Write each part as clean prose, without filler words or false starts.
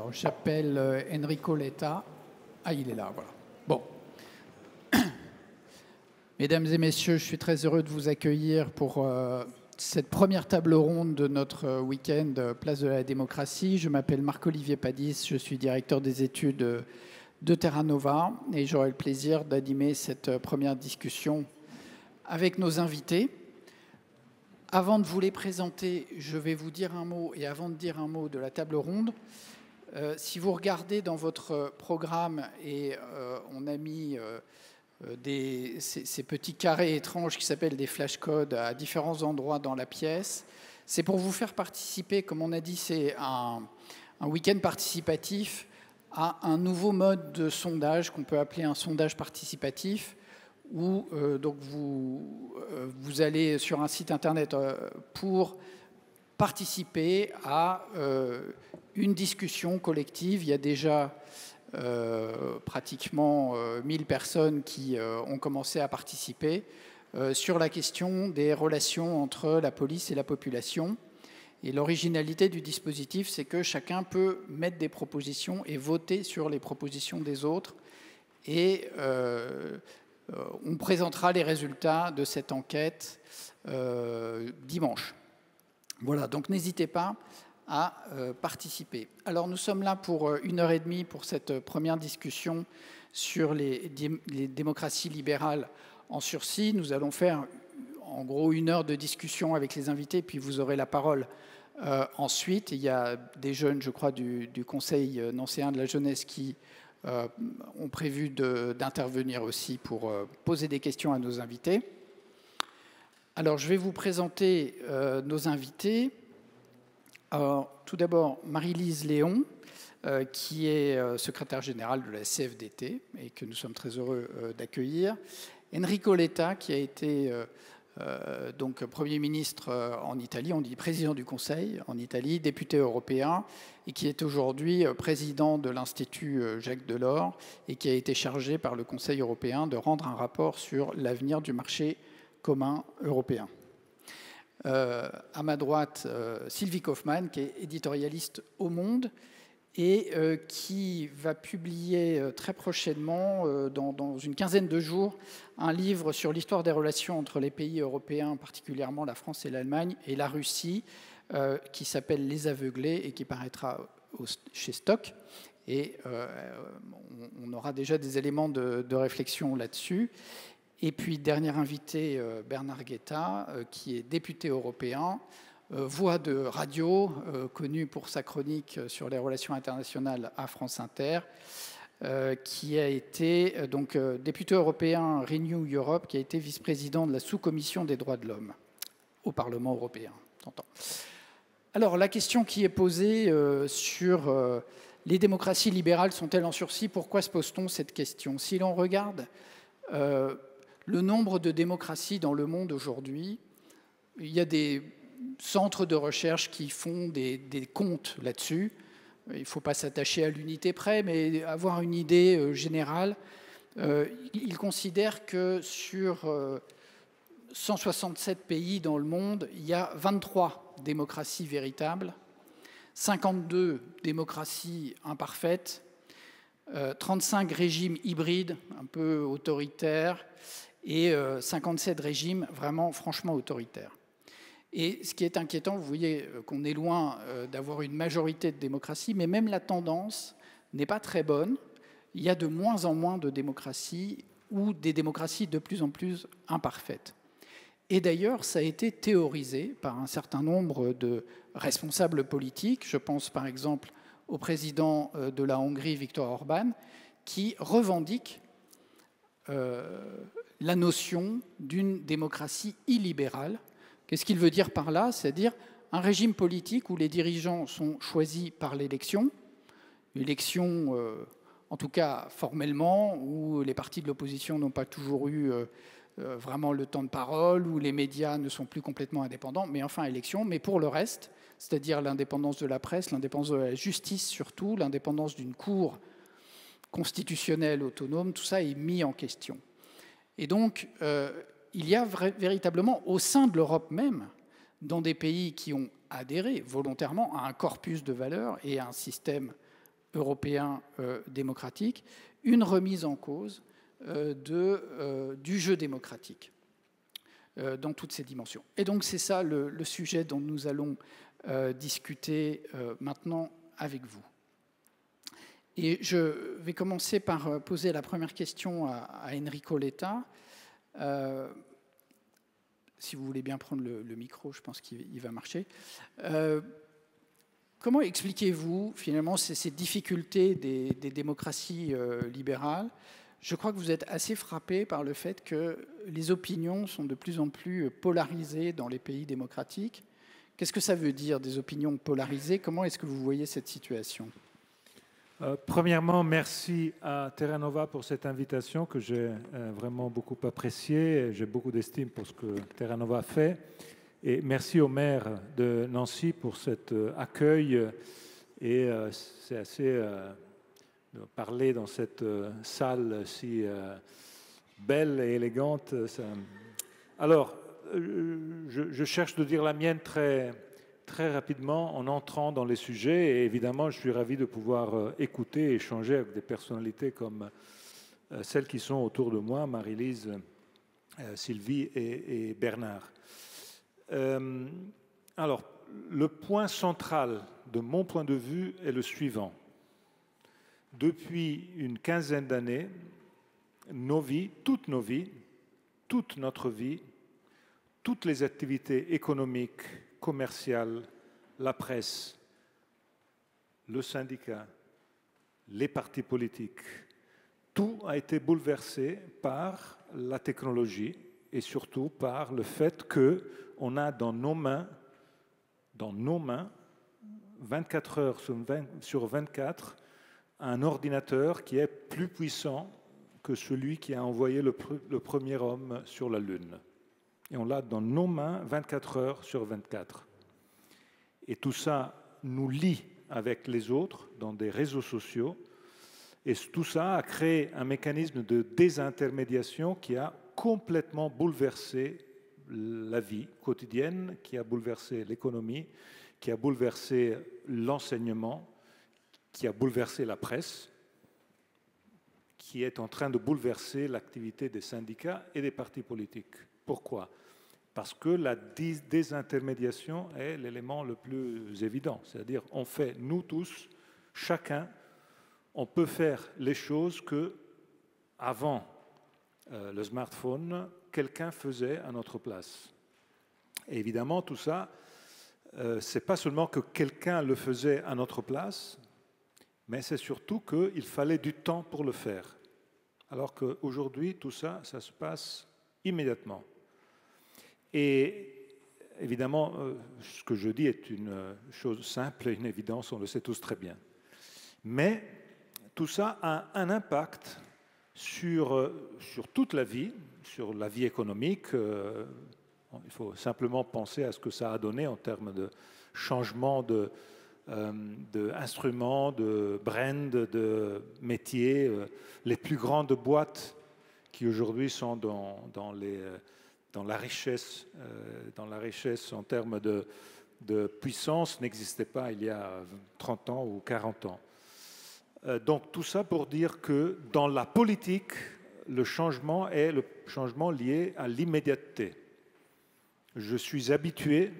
Alors, j'appelle Enrico Letta. Ah, il est là, voilà. Bon. Mesdames et messieurs, je suis très heureux de vous accueillir pour cette première table ronde de notre week-end Place de la démocratie. Je m'appelle Marc-Olivier Padis, je suis directeur des études de Terra Nova et j'aurai le plaisir d'animer cette première discussion avec nos invités. Avant de vous les présenter, je vais vous dire un mot, et avant de dire un mot de la table ronde, si vous regardez dans votre programme, et on a mis ces petits carrés étranges qui s'appellent des flashcodes à différents endroits dans la pièce, c'est pour vous faire participer, comme on a dit, c'est un week-end participatif à un nouveau mode de sondage qu'on peut appeler un sondage participatif, où donc vous allez sur un site internet pour participer à une discussion collective. Il y a déjà pratiquement 1000 personnes qui ont commencé à participer sur la question des relations entre la police et la population. Et l'originalité du dispositif, c'est que chacun peut mettre des propositions et voter sur les propositions des autres. Et on présentera les résultats de cette enquête dimanche. Voilà, donc n'hésitez pas à participer. Alors nous sommes là pour 1h30 pour cette première discussion sur les démocraties libérales en sursis. Nous allons faire en gros 1 heure de discussion avec les invités, puis vous aurez la parole ensuite. Il y a des jeunes, je crois, du Conseil nancéen de la jeunesse qui ont prévu d'intervenir aussi pour poser des questions à nos invités. Alors, je vais vous présenter nos invités. Alors, tout d'abord, Marie-Lise Léon, qui est secrétaire générale de la CFDT et que nous sommes très heureux d'accueillir. Enrico Letta, qui a été donc Premier ministre en Italie, on dit président du Conseil en Italie, député européen, et qui est aujourd'hui président de l'Institut Jacques Delors et qui a été chargé par le Conseil européen de rendre un rapport sur l'avenir du marché commun européen. À ma droite, Sylvie Kaufmann, qui est éditorialiste au Monde et qui va publier très prochainement, dans une quinzaine de jours, un livre sur l'histoire des relations entre les pays européens, particulièrement la France et l'Allemagne, et la Russie, qui s'appelle Les Aveuglés et qui paraîtra chez Stock. Et on aura déjà des éléments de réflexion là-dessus. Et puis, dernier invité, Bernard Guetta, qui est député européen, voix de radio, connu pour sa chronique sur les relations internationales à France Inter, qui a été donc député européen Renew Europe, qui a été vice-président de la sous-commission des droits de l'homme au Parlement européen. Alors, la question qui est posée sur les démocraties libérales sont-elles en sursis? Pourquoi se pose-t-on cette question? Si l'on regarde le nombre de démocraties dans le monde aujourd'hui, il y a des centres de recherche qui font des comptes là-dessus. Il ne faut pas s'attacher à l'unité près, mais avoir une idée générale. Ils considèrent que sur 167 pays dans le monde, il y a 23 démocraties véritables, 52 démocraties imparfaites, 35 régimes hybrides, un peu autoritaires, et 57 régimes vraiment franchement autoritaires. Et ce qui est inquiétant, vous voyez qu'on est loin d'avoir une majorité de démocratie, mais même la tendance n'est pas très bonne. Il y a de moins en moins de démocraties ou des démocraties de plus en plus imparfaites. Et d'ailleurs, ça a été théorisé par un certain nombre de responsables politiques. Je pense par exemple au président de la Hongrie, Viktor Orban, qui revendique la notion d'une démocratie illibérale. Qu'est-ce qu'il veut dire par là? C'est-à-dire un régime politique où les dirigeants sont choisis par l'élection, en tout cas formellement, où les partis de l'opposition n'ont pas toujours eu vraiment le temps de parole, où les médias ne sont plus complètement indépendants, mais enfin élection. Mais pour le reste, c'est-à-dire l'indépendance de la presse, l'indépendance de la justice surtout, l'indépendance d'une cour constitutionnelle autonome, tout ça est mis en question. Et donc, il y a véritablement, au sein de l'Europe même, dans des pays qui ont adhéré volontairement à un corpus de valeurs et à un système européen démocratique, une remise en cause du jeu démocratique dans toutes ses dimensions. Et donc c'est ça le sujet dont nous allons discuter maintenant avec vous. Et je vais commencer par poser la première question à Enrico Letta. Si vous voulez bien prendre le micro, je pense qu'il va marcher. Comment expliquez-vous finalement ces difficultés des démocraties libérales? Je crois que vous êtes assez frappé par le fait que les opinions sont de plus en plus polarisées dans les pays démocratiques. Qu'est-ce que ça veut dire, des opinions polarisées? Comment est-ce que vous voyez cette situation? Premièrement, merci à Terra Nova pour cette invitation que j'ai vraiment beaucoup appréciée. J'ai beaucoup d'estime pour ce que Terra Nova fait. Et merci au maire de Nancy pour cet accueil. Et c'est assez de parler dans cette salle si belle et élégante. Alors, je cherche de dire la mienne très rapidement en entrant dans les sujets. Et évidemment, je suis ravi de pouvoir écouter et échanger avec des personnalités comme celles qui sont autour de moi, Marie-Lise, Sylvie et Bernard. Alors, le point central de mon point de vue est le suivant. Depuis une quinzaine d'années, nos vies, toute notre vie, toutes les activités économiques, commerciales, la presse, le syndicat, les partis politiques, tout a été bouleversé par la technologie et surtout par le fait qu'on a dans nos mains, 24 heures sur 24, un ordinateur qui est plus puissant que celui qui a envoyé le premier homme sur la Lune. Et on l'a dans nos mains 24 heures sur 24. Et tout ça nous lie avec les autres dans des réseaux sociaux. Et tout ça a créé un mécanisme de désintermédiation qui a complètement bouleversé la vie quotidienne, qui a bouleversé l'économie, qui a bouleversé l'enseignement, qui a bouleversé la presse, qui est en train de bouleverser l'activité des syndicats et des partis politiques. Pourquoi? Parce que la désintermédiation est l'élément le plus évident. C'est-à-dire, on fait, nous tous, chacun, on peut faire les choses que, avant le smartphone, quelqu'un faisait à notre place. Et évidemment, tout ça, c'est pas seulement que quelqu'un le faisait à notre place, mais c'est surtout qu'il fallait du temps pour le faire. Alors qu'aujourd'hui, tout ça, ça se passe immédiatement. Et évidemment, ce que je dis est une chose simple et une évidence, on le sait tous très bien. Mais tout ça a un impact sur toute la vie, sur la vie économique. Il faut simplement penser à ce que ça a donné en termes de changement d'instruments, de brand, de métiers. Les plus grandes boîtes qui aujourd'hui sont dans la richesse en termes de puissance n'existaient pas il y a 30 ans ou 40 ans. Donc tout ça pour dire que dans la politique, le changement est le changement lié à l'immédiateté. Je suis habitué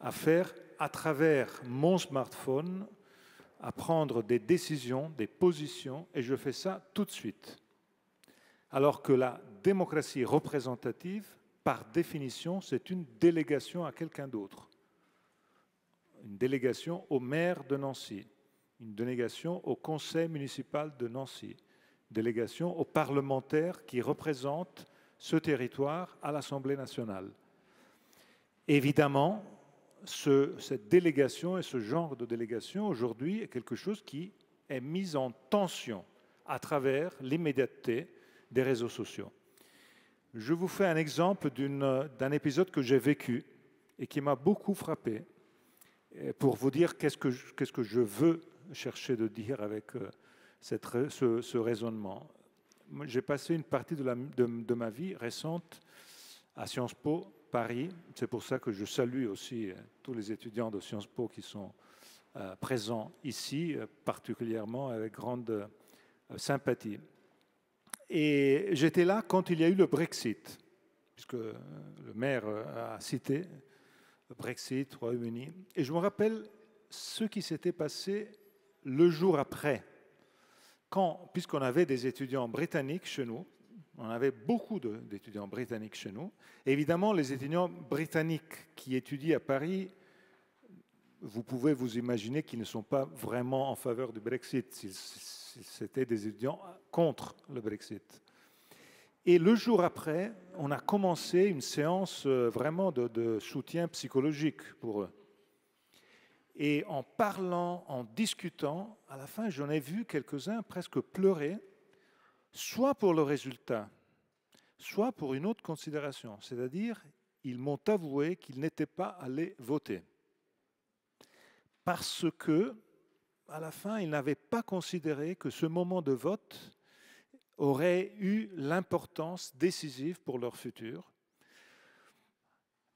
à faire, à travers mon smartphone, à prendre des décisions, des positions, et je fais ça tout de suite. Alors que la démocratie représentative, par définition, c'est une délégation à quelqu'un d'autre. Une délégation au maire de Nancy, une délégation au conseil municipal de Nancy, une délégation aux parlementaires qui représentent ce territoire à l'Assemblée nationale. Évidemment, cette délégation et ce genre de délégation aujourd'hui est quelque chose qui est mis en tension à travers l'immédiateté des réseaux sociaux. Je vous fais un exemple d'un épisode que j'ai vécu et qui m'a beaucoup frappé pour vous dire qu'est-ce que je veux chercher de dire avec ce raisonnement. J'ai passé une partie de ma vie récente à Sciences Po, Paris. C'est pour ça que je salue aussi tous les étudiants de Sciences Po qui sont présent ici, particulièrement avec grande sympathie. Et j'étais là quand il y a eu le Brexit, puisque le maire a cité le Brexit, Royaume-Uni. Et je me rappelle ce qui s'était passé le jour après, puisqu'on avait des étudiants britanniques chez nous, on avait beaucoup d'étudiants britanniques chez nous. Et évidemment, les étudiants britanniques qui étudient à Paris, vous pouvez vous imaginer qu'ils ne sont pas vraiment en faveur du Brexit, c'était des étudiants contre le Brexit. Et le jour après, on a commencé une séance vraiment de soutien psychologique pour eux. Et en parlant, en discutant, à la fin, j'en ai vu quelques-uns presque pleurer, soit pour le résultat, soit pour une autre considération. C'est-à-dire, ils m'ont avoué qu'ils n'étaient pas allés voter. Parce que, à la fin, ils n'avaient pas considéré que ce moment de vote aurait eu l'importance décisive pour leur futur.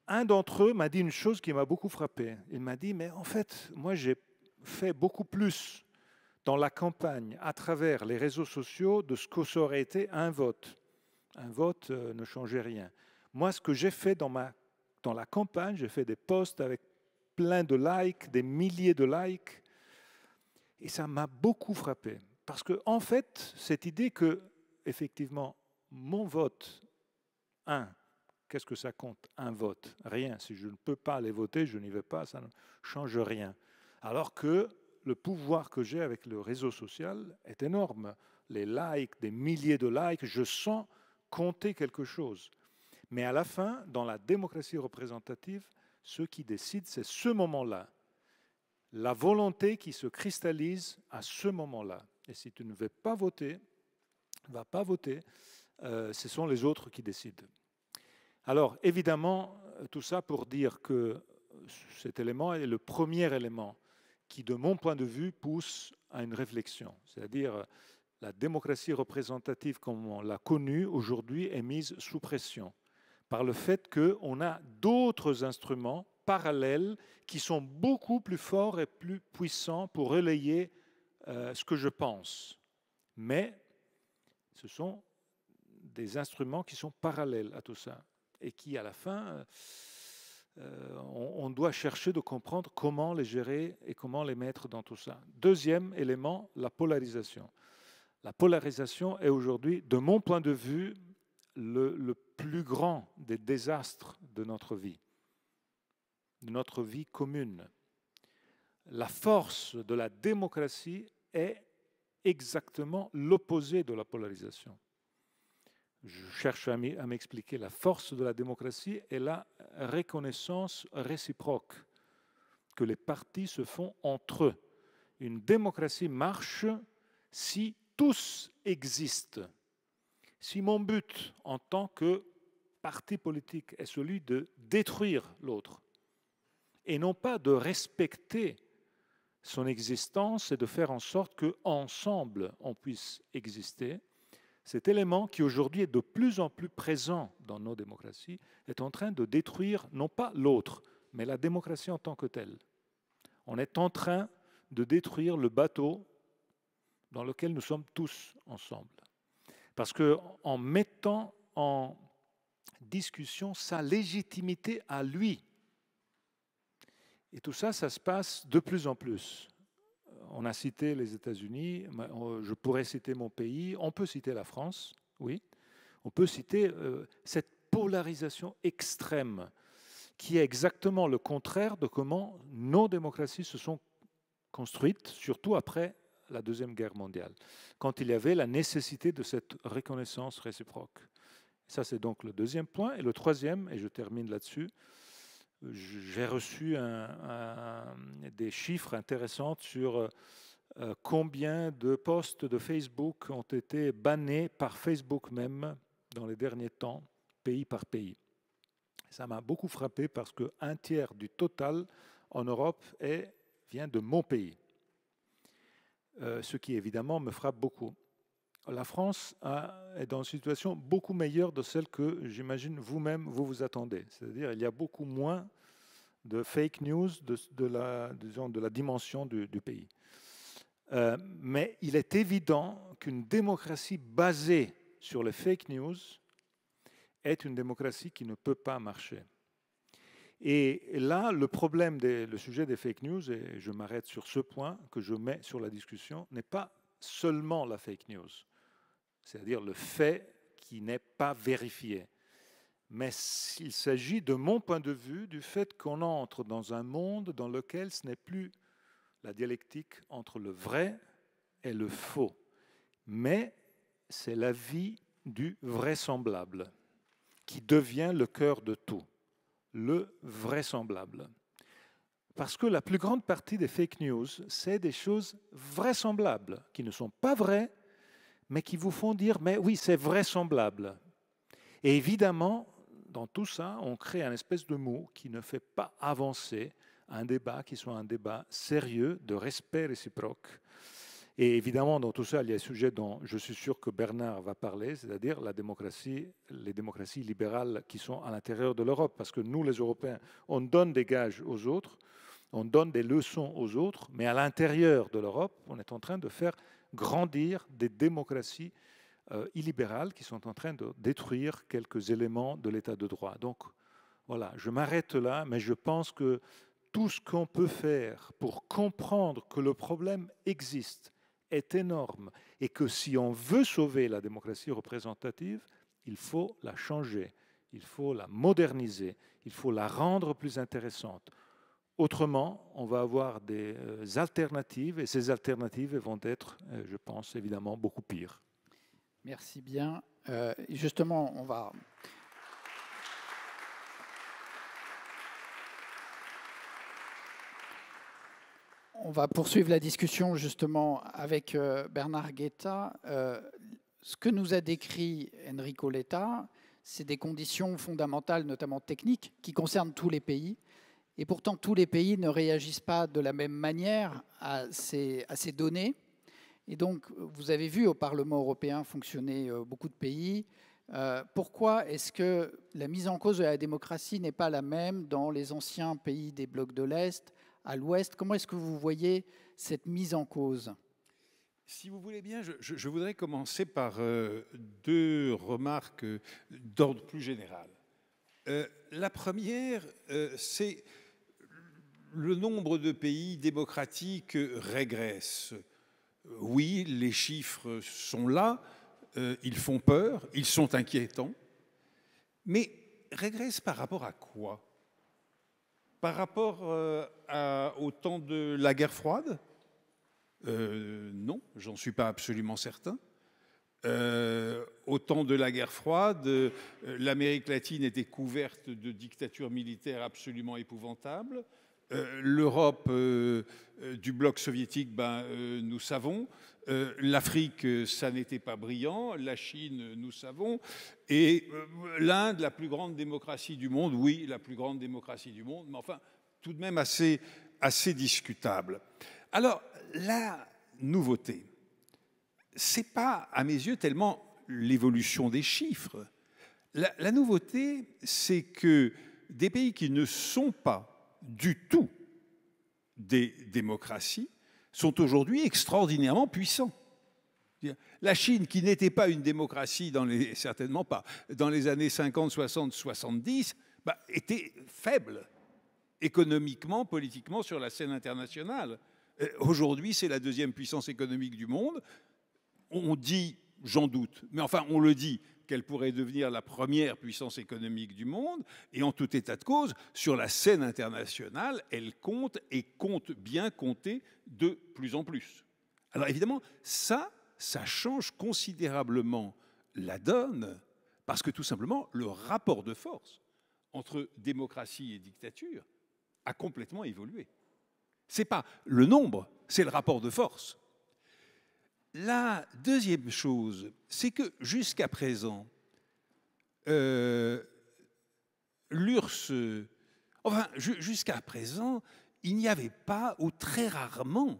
Un d'entre eux m'a dit une chose qui m'a beaucoup frappé. Il m'a dit, mais en fait, moi j'ai fait beaucoup plus dans la campagne à travers les réseaux sociaux de ce que ça aurait été un vote. Un vote ne changeait rien. Moi, ce que j'ai fait dans la campagne, j'ai fait des posts avec plein de likes, des milliers de likes, et ça m'a beaucoup frappé. Parce que, en fait, cette idée que, effectivement, mon vote, qu'est-ce que ça compte? Un vote, rien. Si je ne peux pas aller voter, je n'y vais pas, ça ne change rien. Alors que le pouvoir que j'ai avec le réseau social est énorme. Les likes, des milliers de likes, je sens compter quelque chose. Mais à la fin, dans la démocratie représentative, ce qui décide, c'est ce moment-là. La volonté qui se cristallise à ce moment-là. Et si tu ne veux pas voter, ce sont les autres qui décident. Alors, évidemment, tout ça pour dire que cet élément est le premier élément qui, de mon point de vue, pousse à une réflexion. C'est-à-dire, la démocratie représentative, comme on l'a connue aujourd'hui, est mise sous pression par le fait qu'on a d'autres instruments parallèles qui sont beaucoup plus forts et plus puissants pour relayer ce que je pense. Mais ce sont des instruments qui sont parallèles à tout ça et qui, à la fin, on doit chercher de comprendre comment les gérer et comment les mettre dans tout ça. Deuxième élément, la polarisation. La polarisation est aujourd'hui, de mon point de vue, le plus grand des désastres de notre vie commune. La force de la démocratie est exactement l'opposé de la polarisation. Je cherche à m'expliquer. La force de la démocratie est la reconnaissance réciproque que les partis se font entre eux. Une démocratie marche si tous existent. Si mon but en tant que parti politique est celui de détruire l'autre et non pas de respecter son existence et de faire en sorte qu'ensemble on puisse exister, cet élément qui aujourd'hui est de plus en plus présent dans nos démocraties est en train de détruire non pas l'autre, mais la démocratie en tant que telle. On est en train de détruire le bateau dans lequel nous sommes tous ensemble. Parce qu'en mettant en discussion sa légitimité à lui, et tout ça, ça se passe de plus en plus. On a cité les États-Unis, je pourrais citer mon pays, on peut citer la France, oui. On peut citer cette polarisation extrême qui est exactement le contraire de comment nos démocraties se sont construites, surtout après la Deuxième Guerre mondiale, quand il y avait la nécessité de cette reconnaissance réciproque. Ça, c'est donc le deuxième point. Et le troisième, et je termine là-dessus, j'ai reçu des chiffres intéressants sur combien de posts de Facebook ont été bannés par Facebook même dans les derniers temps, pays par pays. Ça m'a beaucoup frappé parce qu'un tiers du total en Europe vient de mon pays. Ce qui évidemment me frappe beaucoup. La France est dans une situation beaucoup meilleure de celle que j'imagine vous-même vous attendez. C'est-à-dire qu'il y a beaucoup moins de fake news disons, de la dimension du pays. Mais il est évident qu'une démocratie basée sur les fake news est une démocratie qui ne peut pas marcher. Et là, le sujet des fake news, et je m'arrête sur ce point que je mets sur la discussion, n'est pas seulement la fake news, c'est-à-dire le fait qui n'est pas vérifié. Mais il s'agit, de mon point de vue, du fait qu'on entre dans un monde dans lequel ce n'est plus la dialectique entre le vrai et le faux, mais c'est la vie du vraisemblable qui devient le cœur de tout, le vraisemblable. Parce que la plus grande partie des fake news, c'est des choses vraisemblables, qui ne sont pas vraies, mais qui vous font dire « mais oui, c'est vraisemblable ». Et évidemment, dans tout ça, on crée un espèce de mot qui ne fait pas avancer un débat qui soit un débat sérieux, de respect réciproque. Et évidemment, dans tout ça, il y a un sujet dont je suis sûr que Bernard va parler, c'est-à-dire la démocratie, les démocraties libérales qui sont à l'intérieur de l'Europe. Parce que nous, les Européens, on donne des gages aux autres, on donne des leçons aux autres, mais à l'intérieur de l'Europe, on est en train de faire grandir des démocraties illibérales qui sont en train de détruire quelques éléments de l'état de droit. Donc voilà, je m'arrête là, mais je pense que tout ce qu'on peut faire pour comprendre que le problème existe est énorme et que si on veut sauver la démocratie représentative, il faut la changer, il faut la moderniser, il faut la rendre plus intéressante. Autrement, on va avoir des alternatives et ces alternatives vont être, je pense, évidemment beaucoup pires. Merci bien. Justement, on va poursuivre la discussion justement avec Bernard Guetta. Ce que nous a décrit Enrico Letta, c'est des conditions fondamentales, notamment techniques, qui concernent tous les pays. Et pourtant, tous les pays ne réagissent pas de la même manière à ces données. Et donc, vous avez vu au Parlement européen fonctionner beaucoup de pays. Pourquoi est-ce que la mise en cause de la démocratie n'est pas la même dans les anciens pays des blocs de l'Est, à l'Ouest? Comment est-ce que vous voyez cette mise en cause? Si vous voulez bien, je voudrais commencer par deux remarques d'ordre plus général. La première, c'est le nombre de pays démocratiques régresse. Oui, les chiffres sont là, ils font peur, ils sont inquiétants, mais régresse par rapport à quoi? Par rapport au temps de la guerre froide? Non, j'en suis pas absolument certain. Au temps de la guerre froide, l'Amérique latine était couverte de dictatures militaires absolument épouvantables. L'Europe du bloc soviétique, nous savons. L'Afrique, ça n'était pas brillant. La Chine, nous savons. Et l'Inde, la plus grande démocratie du monde, oui, la plus grande démocratie du monde, mais enfin, tout de même assez discutable. Alors, la nouveauté, c'est pas, à mes yeux, tellement l'évolution des chiffres. La nouveauté, c'est que des pays qui ne sont pas du tout des démocraties sont aujourd'hui extraordinairement puissants. La Chine, qui n'était pas une démocratie certainement pas dans les années 50, 60, 70, était faible économiquement, politiquement sur la scène internationale. Aujourd'hui, c'est la deuxième puissance économique du monde. On dit, j'en doute, mais enfin on le dit, qu'elle pourrait devenir la première puissance économique du monde. Et en tout état de cause, sur la scène internationale, elle compte et compte bien compter de plus en plus. Alors évidemment, ça change considérablement la donne, parce que tout simplement, le rapport de force entre démocratie et dictature a complètement évolué. Ce n'est pas le nombre, c'est le rapport de force. La deuxième chose, c'est que jusqu'à présent, jusqu'à présent, il n'y avait pas, ou très rarement,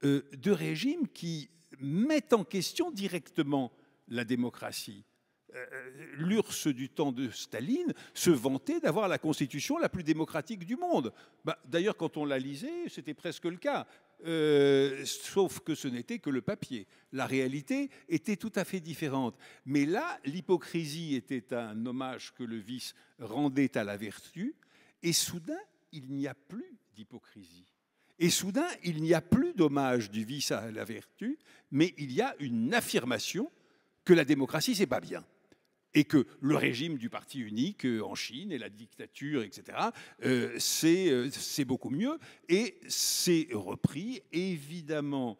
de régime qui mette en question directement la démocratie. l'URSS du temps de Staline se vantait d'avoir la constitution la plus démocratique du monde. D'ailleurs, quand on la lisait, c'était presque le cas. Sauf que ce n'était que le papier. La réalité était tout à fait différente. Mais là, l'hypocrisie était un hommage que le vice rendait à la vertu, et soudain, il n'y a plus d'hypocrisie. Et soudain, il n'y a plus d'hommage du vice à la vertu, mais il y a une affirmation que la démocratie, c'est pas bien. Et que le régime du parti unique en Chine et la dictature, etc., c'est beaucoup mieux. Et c'est repris, évidemment,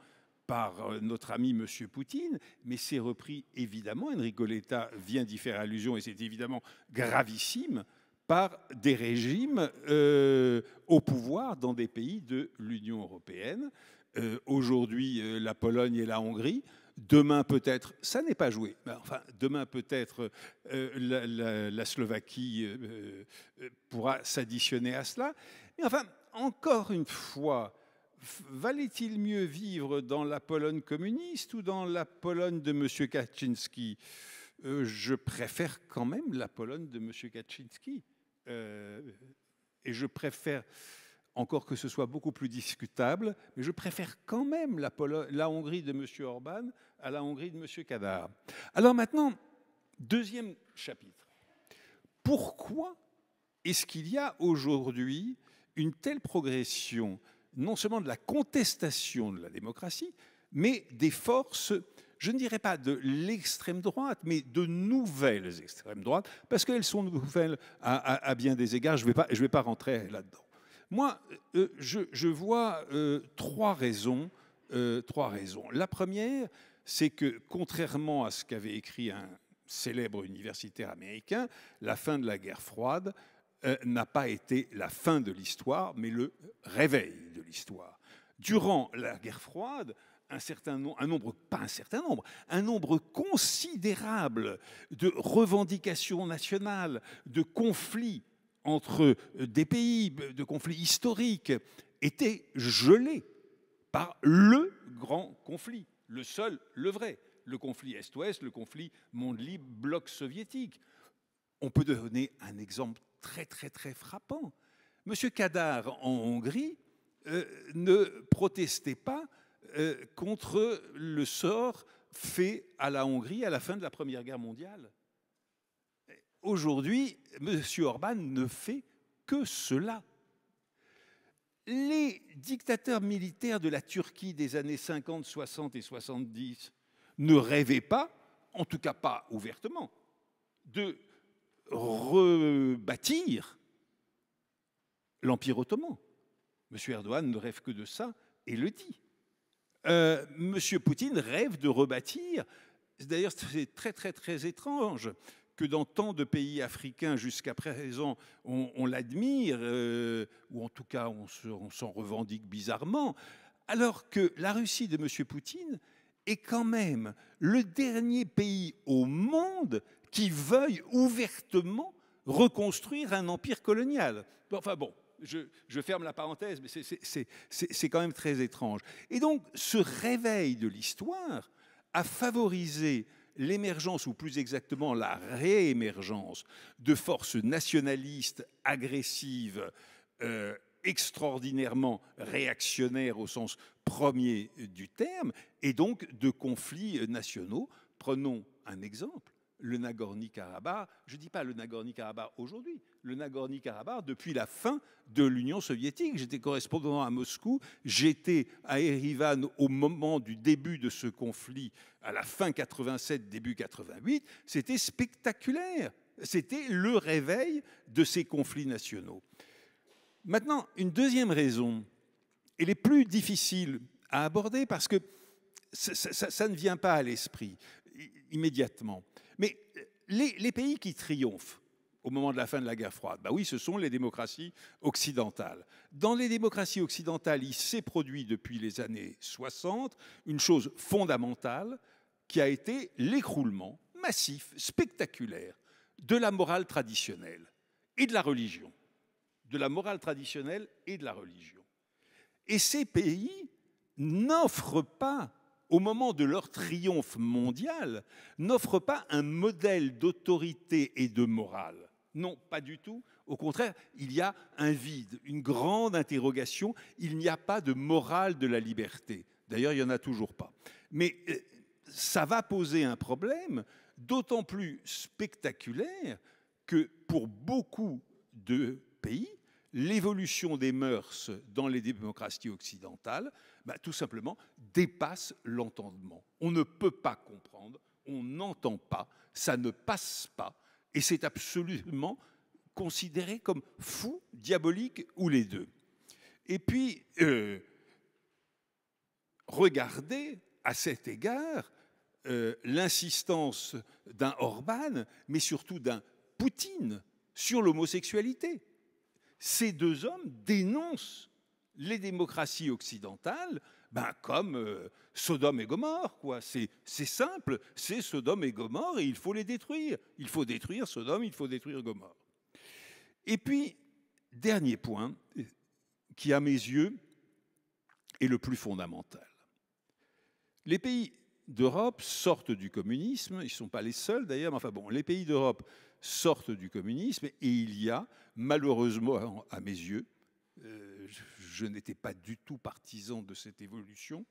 par notre ami M. Poutine, mais c'est repris, évidemment, Enrico Letta vient d'y faire allusion, et c'est évidemment gravissime, par des régimes au pouvoir dans des pays de l'Union européenne. Aujourd'hui, la Pologne et la Hongrie. Demain, peut-être, ça n'est pas joué. Enfin, demain, peut-être, la Slovaquie pourra s'additionner à cela. Mais enfin, encore une fois, valait-il mieux vivre dans la Pologne communiste ou dans la Pologne de M. Kaczynski? Je préfère quand même la Pologne de M. Kaczynski. Et je préfère, encore que ce soit beaucoup plus discutable, mais je préfère quand même la Hongrie de M. Orban à la Hongrie de M. Kadar. Alors maintenant, deuxième chapitre. Pourquoi est-ce qu'il y a aujourd'hui une telle progression, non seulement de la contestation de la démocratie, mais des forces, je ne dirais pas de l'extrême droite, mais de nouvelles extrêmes droites, parce qu'elles sont nouvelles à bien des égards. Je ne vais pas rentrer là-dedans. Moi, je vois trois raisons. La première, c'est que, contrairement à ce qu'avait écrit un célèbre universitaire américain, la fin de la guerre froide n'a pas été la fin de l'histoire, mais le réveil de l'histoire. Durant la guerre froide, un nombre considérable de revendications nationales, de conflits entre des pays, de conflits historiques, était gelé par le grand conflit, le seul, le vrai, le conflit Est-Ouest, le conflit monde libre, bloc soviétique. On peut donner un exemple très, très, très frappant. M. Kadar, en Hongrie, ne protestait pas contre le sort fait à la Hongrie à la fin de la Première Guerre mondiale. Aujourd'hui, M. Orban ne fait que cela. Les dictateurs militaires de la Turquie des années 50, 60 et 70 ne rêvaient pas, en tout cas pas ouvertement, de rebâtir l'Empire ottoman. M. Erdogan ne rêve que de ça et le dit. M. Poutine rêve de rebâtir. D'ailleurs, c'est très, très, très étrange que dans tant de pays africains jusqu'à présent, on l'admire, ou en tout cas on s'en revendique bizarrement, alors que la Russie de M. Poutine est quand même le dernier pays au monde qui veuille ouvertement reconstruire un empire colonial. Enfin bon, je ferme la parenthèse, mais c'est quand même très étrange. Et donc, ce réveil de l'histoire a favorisé l'émergence, ou plus exactement la réémergence, de forces nationalistes, agressives, extraordinairement réactionnaires au sens premier du terme, et donc de conflits nationaux. Prenons un exemple. Le Nagorno-Karabakh, je ne dis pas le Nagorno-Karabakh aujourd'hui, le Nagorno-Karabakh depuis la fin de l'Union soviétique. J'étais correspondant à Moscou, j'étais à Erivan au moment du début de ce conflit, à la fin 87, début 88, c'était spectaculaire. C'était le réveil de ces conflits nationaux. Maintenant, une deuxième raison, elle est plus difficile à aborder parce que ça ne vient pas à l'esprit immédiatement. Mais les pays qui triomphent au moment de la fin de la guerre froide, oui, ce sont les démocraties occidentales. Dans les démocraties occidentales, il s'est produit depuis les années 60 une chose fondamentale qui a été l'écroulement massif, spectaculaire, de la morale traditionnelle et de la religion. De la morale traditionnelle et de la religion. Et ces pays n'offrent pas au moment de leur triomphe mondial, n'offrent pas un modèle d'autorité et de morale. Non, pas du tout. Au contraire, il y a un vide, une grande interrogation. Il n'y a pas de morale de la liberté. D'ailleurs, il n'y en a toujours pas. Mais ça va poser un problème d'autant plus spectaculaire que pour beaucoup de pays, l'évolution des mœurs dans les démocraties occidentales, tout simplement, dépasse l'entendement. On ne peut pas comprendre, on n'entend pas, ça ne passe pas, et c'est absolument considéré comme fou, diabolique ou les deux. Et puis, regardez à cet égard l'insistance d'un Orban, mais surtout d'un Poutine sur l'homosexualité. Ces deux hommes dénoncent les démocraties occidentales comme Sodome et Gomorrhe, quoi. C'est simple, c'est Sodome et Gomorrhe et il faut les détruire. Il faut détruire Sodome, il faut détruire Gomorrhe. Et puis, dernier point, qui à mes yeux est le plus fondamental. Les pays d'Europe sortent du communisme, ils ne sont pas les seuls d'ailleurs, mais enfin bon, les pays d'Europe sortent du communisme et il y a, malheureusement à mes yeux, je n'étais pas du tout partisan de cette évolution,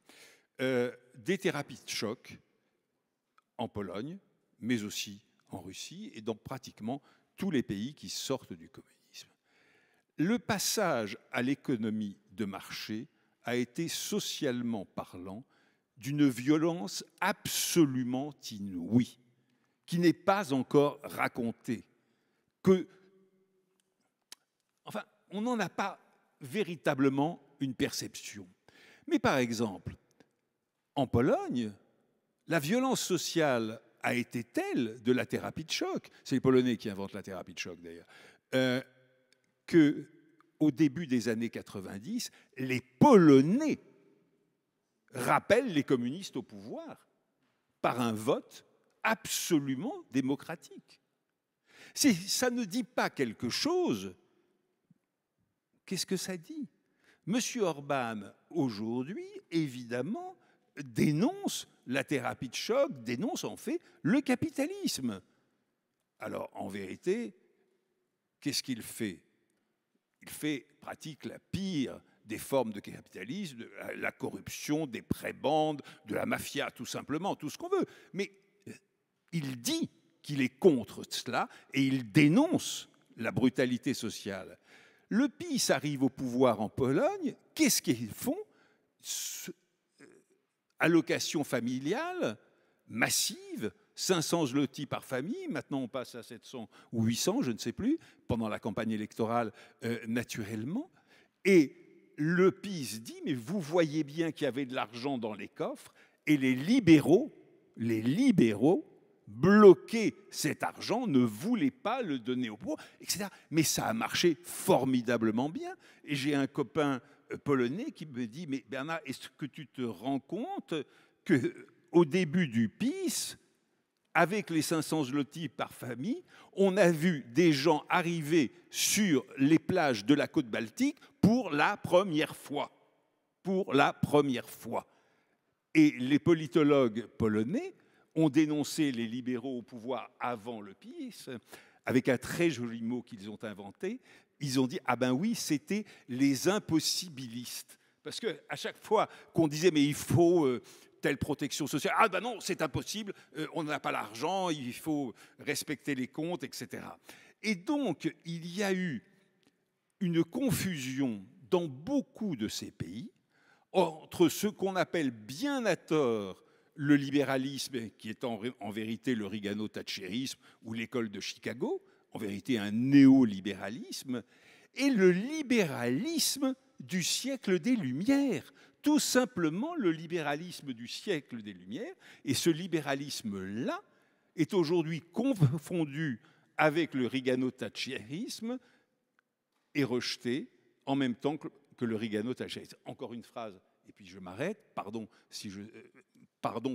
des thérapies de choc en Pologne, mais aussi en Russie et dans pratiquement tous les pays qui sortent du communisme. Le passage à l'économie de marché a été socialement parlant d'une violence absolument inouïe, qui n'est pas encore racontée, on n'en a pas véritablement une perception. Mais par exemple, en Pologne, la violence sociale a été telle de la thérapie de choc, c'est les Polonais qui inventent la thérapie de choc d'ailleurs, qu'au début des années 90, les Polonais rappellent les communistes au pouvoir par un vote absolument démocratique. Si ça ne dit pas quelque chose, qu'est-ce que ça dit? Monsieur Orban, aujourd'hui, évidemment, dénonce la thérapie de choc, dénonce en fait le capitalisme. Alors, en vérité, qu'est-ce qu'il fait? Il pratique la pire des formes de capitalisme, de la corruption, des prébendes, de la mafia, tout simplement, tout ce qu'on veut. Mais il dit qu'il est contre cela et il dénonce la brutalité sociale. Le PiS arrive au pouvoir en Pologne, qu'est-ce qu'ils font? Allocation familiale massive, 500 zloty par famille, maintenant on passe à 700 ou 800, je ne sais plus, pendant la campagne électorale naturellement. Et le PiS dit, mais vous voyez bien qu'il y avait de l'argent dans les coffres, et les libéraux bloquaient cet argent, ne voulaient pas le donner au pouvoir, etc. Mais ça a marché formidablement bien. Et j'ai un copain polonais qui me dit, mais Bernard, est-ce que tu te rends compte qu'au début du PiS, avec les 500 zloty par famille, on a vu des gens arriver sur les plages de la côte baltique pour la première fois. Pour la première fois. Et les politologues polonais ont dénoncé les libéraux au pouvoir avant le PiS, avec un très joli mot qu'ils ont inventé. Ils ont dit, ah ben oui, c'était les impossibilistes. Parce qu'à chaque fois qu'on disait, mais il faut telle protection sociale, ah ben non, c'est impossible, on n'a pas l'argent, il faut respecter les comptes, etc. Et donc, il y a eu une confusion dans beaucoup de ces pays entre ce qu'on appelle bien à tort le libéralisme, qui est en vérité le Reagano-thatchérisme ou l'école de Chicago, en vérité un néolibéralisme, et le libéralisme du siècle des Lumières, tout simplement le libéralisme du siècle des Lumières. Et ce libéralisme-là est aujourd'hui confondu avec le Reagano-thatchérisme et rejeté en même temps que le Reagano-thatchérisme. Encore une phrase, et puis je m'arrête, pardon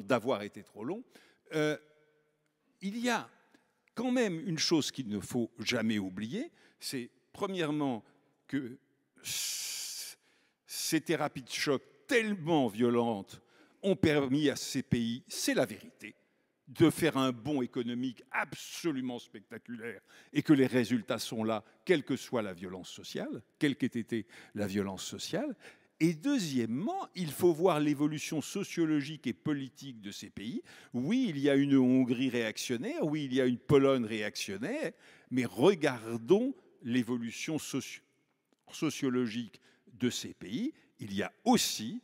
d'avoir été trop long. Il y a quand même une chose qu'il ne faut jamais oublier, c'est premièrement que ces thérapies de choc tellement violentes ont permis à ces pays, c'est la vérité, de faire un bond économique absolument spectaculaire et que les résultats sont là, quelle que soit la violence sociale, quelle qu'ait été la violence sociale. Et deuxièmement, il faut voir l'évolution sociologique et politique de ces pays. Oui, il y a une Hongrie réactionnaire, oui, il y a une Pologne réactionnaire, mais regardons l'évolution sociologique de ces pays. Il y a aussi,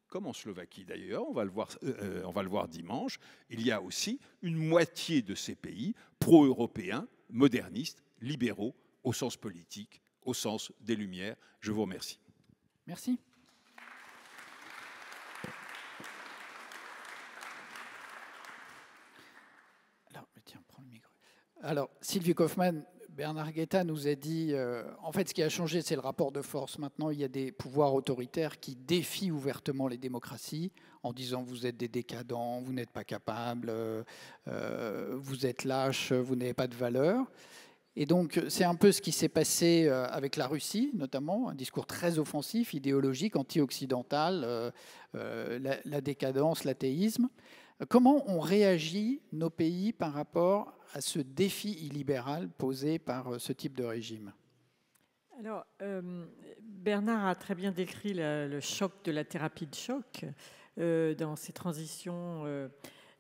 comme en Slovaquie d'ailleurs, on va le voir dimanche, il y a aussi une moitié de ces pays pro-européens, modernistes, libéraux, au sens politique, au sens des Lumières. Je vous remercie. Merci. Alors, Sylvie Kaufmann, Bernard Guetta nous a dit, en fait, ce qui a changé, c'est le rapport de force. Maintenant, il y a des pouvoirs autoritaires qui défient ouvertement les démocraties en disant vous êtes des décadents, vous n'êtes pas capables, vous êtes lâches, vous n'avez pas de valeur. Et donc, c'est un peu ce qui s'est passé avec la Russie, notamment, un discours très offensif, idéologique, anti-occidental, la décadence, l'athéisme. Comment on réagit, nos pays, par rapport à ce défi illibéral posé par ce type de régime? Alors, Bernard a très bien décrit le choc de la thérapie de choc dans ces transitions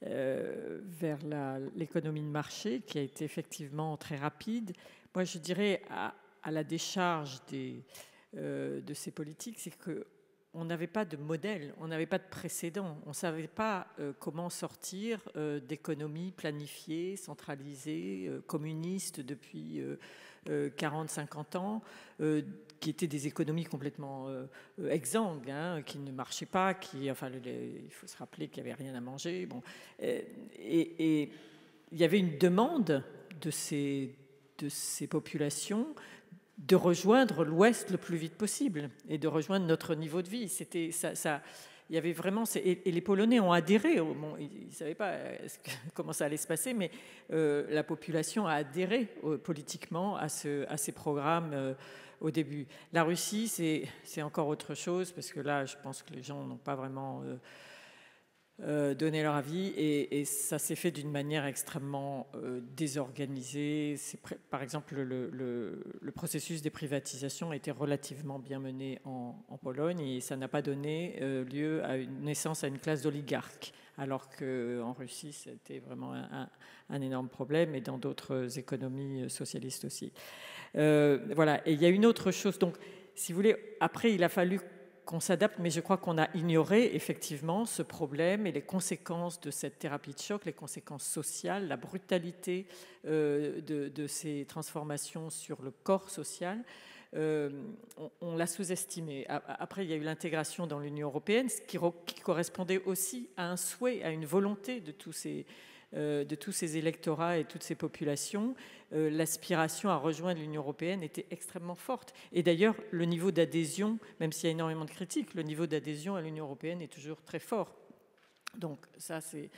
vers l'économie de marché, qui a été effectivement très rapide. Moi, je dirais à la décharge de ces politiques, c'est que on n'avait pas de modèle, on n'avait pas de précédent, on ne savait pas comment sortir d'économies planifiées, centralisées, communistes depuis 40-50 ans, qui étaient des économies complètement exsangues, hein, qui ne marchaient pas, il faut se rappeler qu'il n'y avait rien à manger. Bon. Et il y avait une demande de ces populations de rejoindre l'Ouest le plus vite possible et de rejoindre notre niveau de vie. C'était ça. Il y avait vraiment, et les Polonais ont adhéré. Bon, ils ne savaient pas comment ça allait se passer, mais la population a adhéré politiquement à ces programmes au début. La Russie, c'est encore autre chose, parce que là, je pense que les gens n'ont pas vraiment donné leur avis, et ça s'est fait d'une manière extrêmement désorganisée. Par exemple, le processus des privatisations a été relativement bien mené en Pologne, et ça n'a pas donné lieu à une naissance à une classe d'oligarques, alors qu'en Russie, c'était vraiment un énorme problème, et dans d'autres économies socialistes aussi. Voilà. Et il y a une autre chose. Donc, si vous voulez, après, il a fallu qu'on s'adapte, mais je crois qu'on a ignoré effectivement ce problème et les conséquences de cette thérapie de choc, les conséquences sociales, la brutalité de ces transformations sur le corps social. On l'a sous-estimé. Après, il y a eu l'intégration dans l'Union européenne, ce qui correspondait aussi à un souhait, à une volonté de tous ces électorats et toutes ces populations. L'aspiration à rejoindre l'Union européenne était extrêmement forte. Et d'ailleurs, le niveau d'adhésion, même s'il y a énormément de critiques, le niveau d'adhésion à l'Union européenne est toujours très fort. Donc ça, c'est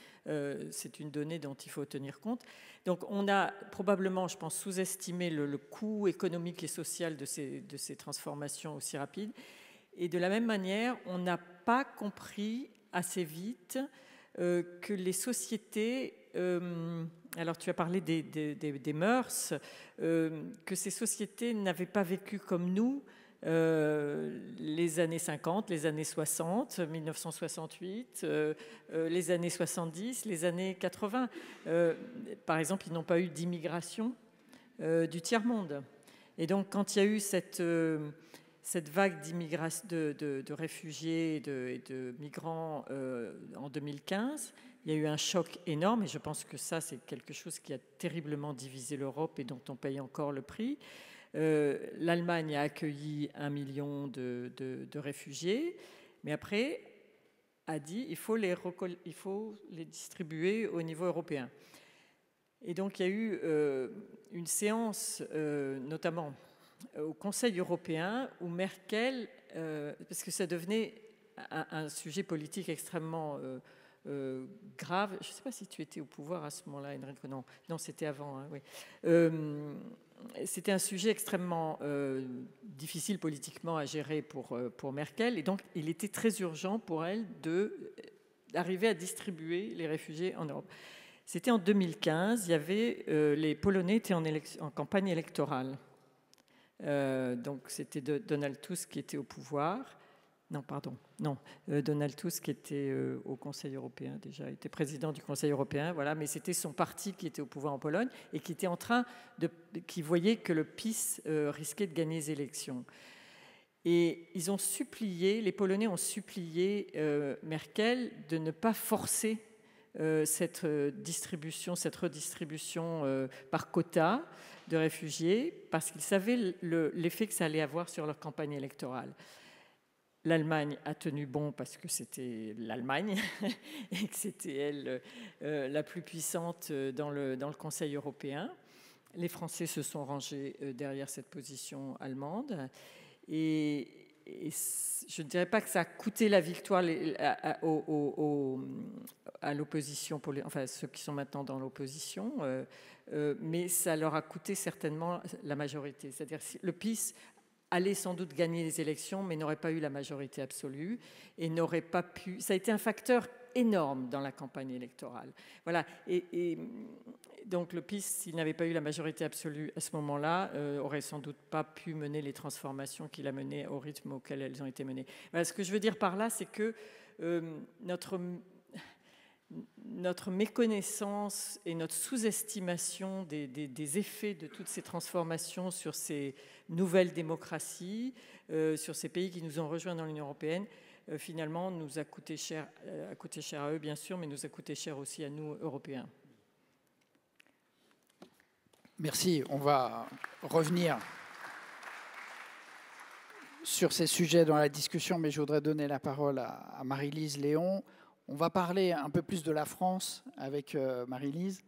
une donnée dont il faut tenir compte. Donc on a probablement, je pense, sous-estimé le coût économique et social de ces transformations aussi rapides. Et de la même manière, on n'a pas compris assez vite que les sociétés, alors tu as parlé des mœurs, que ces sociétés n'avaient pas vécu comme nous les années 50, les années 60, 1968, les années 70, les années 80. Par exemple, ils n'ont pas eu d'immigration du tiers-monde. Et donc, quand il y a eu cette vague d'immigration, de réfugiés et de migrants en 2015, il y a eu un choc énorme, et je pense que ça, c'est quelque chose qui a terriblement divisé l'Europe et dont on paye encore le prix. L'Allemagne a accueilli 1 million de réfugiés, mais après a dit il faut les distribuer au niveau européen. Et donc il y a eu une séance, notamment au Conseil européen, où Merkel, parce que ça devenait un sujet politique extrêmement grave. Je ne sais pas si tu étais au pouvoir à ce moment-là, Enrico. Non, c'était avant. Hein, oui. C'était un sujet extrêmement difficile politiquement à gérer pour Merkel, et donc il était très urgent pour elle de d'arriver à distribuer les réfugiés en Europe. C'était en 2015, il y avait, les Polonais étaient en campagne électorale. Donc c'était Donald Tusk qui était au pouvoir. Donald Tusk qui était au Conseil européen, déjà était président du Conseil européen, voilà, mais c'était son parti qui était au pouvoir en Pologne et qui était qui voyait que le PiS risquait de gagner les élections. Et les Polonais ont supplié Merkel de ne pas forcer cette redistribution par quota de réfugiés, parce qu'ils savaient l'effet que ça allait avoir sur leur campagne électorale. L'Allemagne a tenu bon parce que c'était l'Allemagne et que c'était elle la plus puissante dans le Conseil européen. Les Français se sont rangés derrière cette position allemande. Et je ne dirais pas que ça a coûté la victoire à l'opposition, enfin ceux qui sont maintenant dans l'opposition, mais ça leur a coûté certainement la majorité. C'est-à-dire que le PiS allait sans doute gagner les élections, mais n'aurait pas eu la majorité absolue et n'aurait pas pu. Ça a été un facteur énorme dans la campagne électorale. Voilà. Et donc le PiS, s'il n'avait pas eu la majorité absolue à ce moment-là, aurait sans doute pas pu mener les transformations qu'il a menées au rythme auquel elles ont été menées. Voilà, ce que je veux dire par là, c'est que notre méconnaissance et notre sous-estimation des effets de toutes ces transformations sur ces nouvelles démocraties, sur ces pays qui nous ont rejoints dans l'Union européenne, finalement nous a coûté cher à eux bien sûr, mais nous a coûté cher aussi à nous, Européens. Merci. On va revenir sur ces sujets dans la discussion, mais je voudrais donner la parole à Marie-Lise Léon. On va parler un peu plus de la France avec Marie-Lise.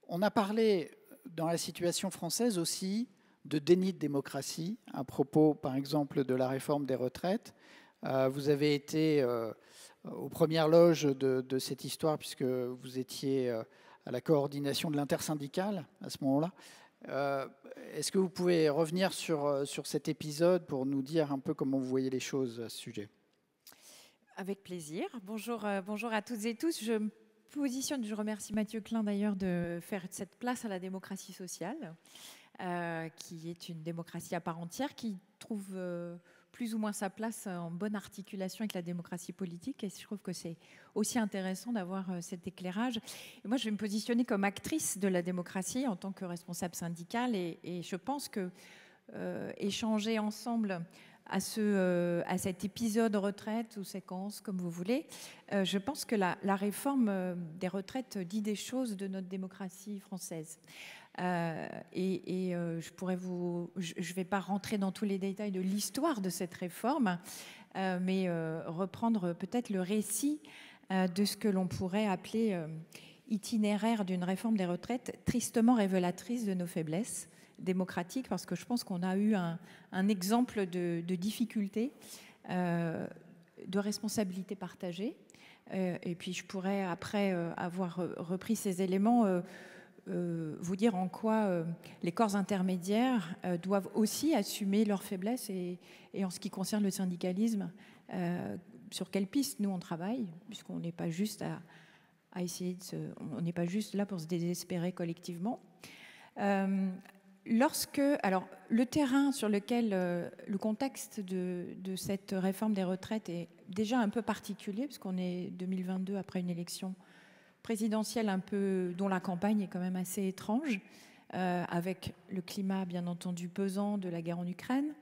On a parlé dans la situation française aussi de déni de démocratie à propos, par exemple, de la réforme des retraites. Vous avez été aux premières loges de cette histoire puisque vous étiez à la coordination de l'intersyndicale à ce moment-là. Est-ce que vous pouvez revenir sur cet épisode pour nous dire un peu comment vous voyez les choses à ce sujet ? Avec plaisir. Bonjour à toutes et tous. Je me positionne, je remercie Mathieu Klein d'ailleurs de faire cette place à la démocratie sociale, qui est une démocratie à part entière, qui trouve plus ou moins sa place en bonne articulation avec la démocratie politique. Et je trouve que c'est aussi intéressant d'avoir cet éclairage. Et moi, je vais me positionner comme actrice de la démocratie en tant que responsable syndicale. Et je pense que échanger ensemble à cet épisode retraite ou séquence, comme vous voulez, je pense que la réforme des retraites dit des choses de notre démocratie française. Je vais pas rentrer dans tous les détails de l'histoire de cette réforme, mais reprendre peut-être le récit de ce que l'on pourrait appeler itinéraire d'une réforme des retraites tristement révélatrice de nos faiblesses démocratiques, parce que je pense qu'on a eu un exemple de difficulté, de responsabilité partagée. Et puis je pourrais, après avoir repris ces éléments, vous dire en quoi les corps intermédiaires doivent aussi assumer leurs faiblesses et en ce qui concerne le syndicalisme, sur quelle piste nous on travaille, puisqu'on n'est pas juste à essayer on n'est pas juste là pour se désespérer collectivement. Alors, le terrain sur lequel le contexte de cette réforme des retraites est déjà un peu particulier, puisqu'on est 2022 après une élection présidentielle dont la campagne est quand même assez étrange, avec le climat bien entendu pesant de la guerre en Ukraine,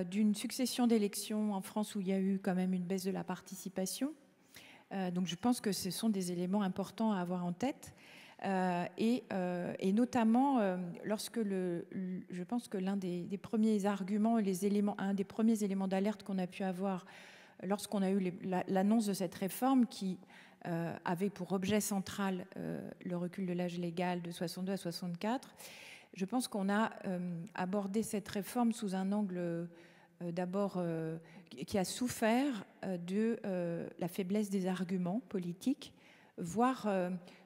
d'une succession d'élections en France où il y a eu quand même une baisse de la participation. Donc je pense que ce sont des éléments importants à avoir en tête. Et notamment lorsque je pense que l'un des premiers arguments, un des premiers éléments d'alerte qu'on a pu avoir lorsqu'on a eu l'annonce de cette réforme qui avait pour objet central le recul de l'âge légal de 62 à 64, je pense qu'on a abordé cette réforme sous un angle d'abord qui a souffert de la faiblesse des arguments politiques, voire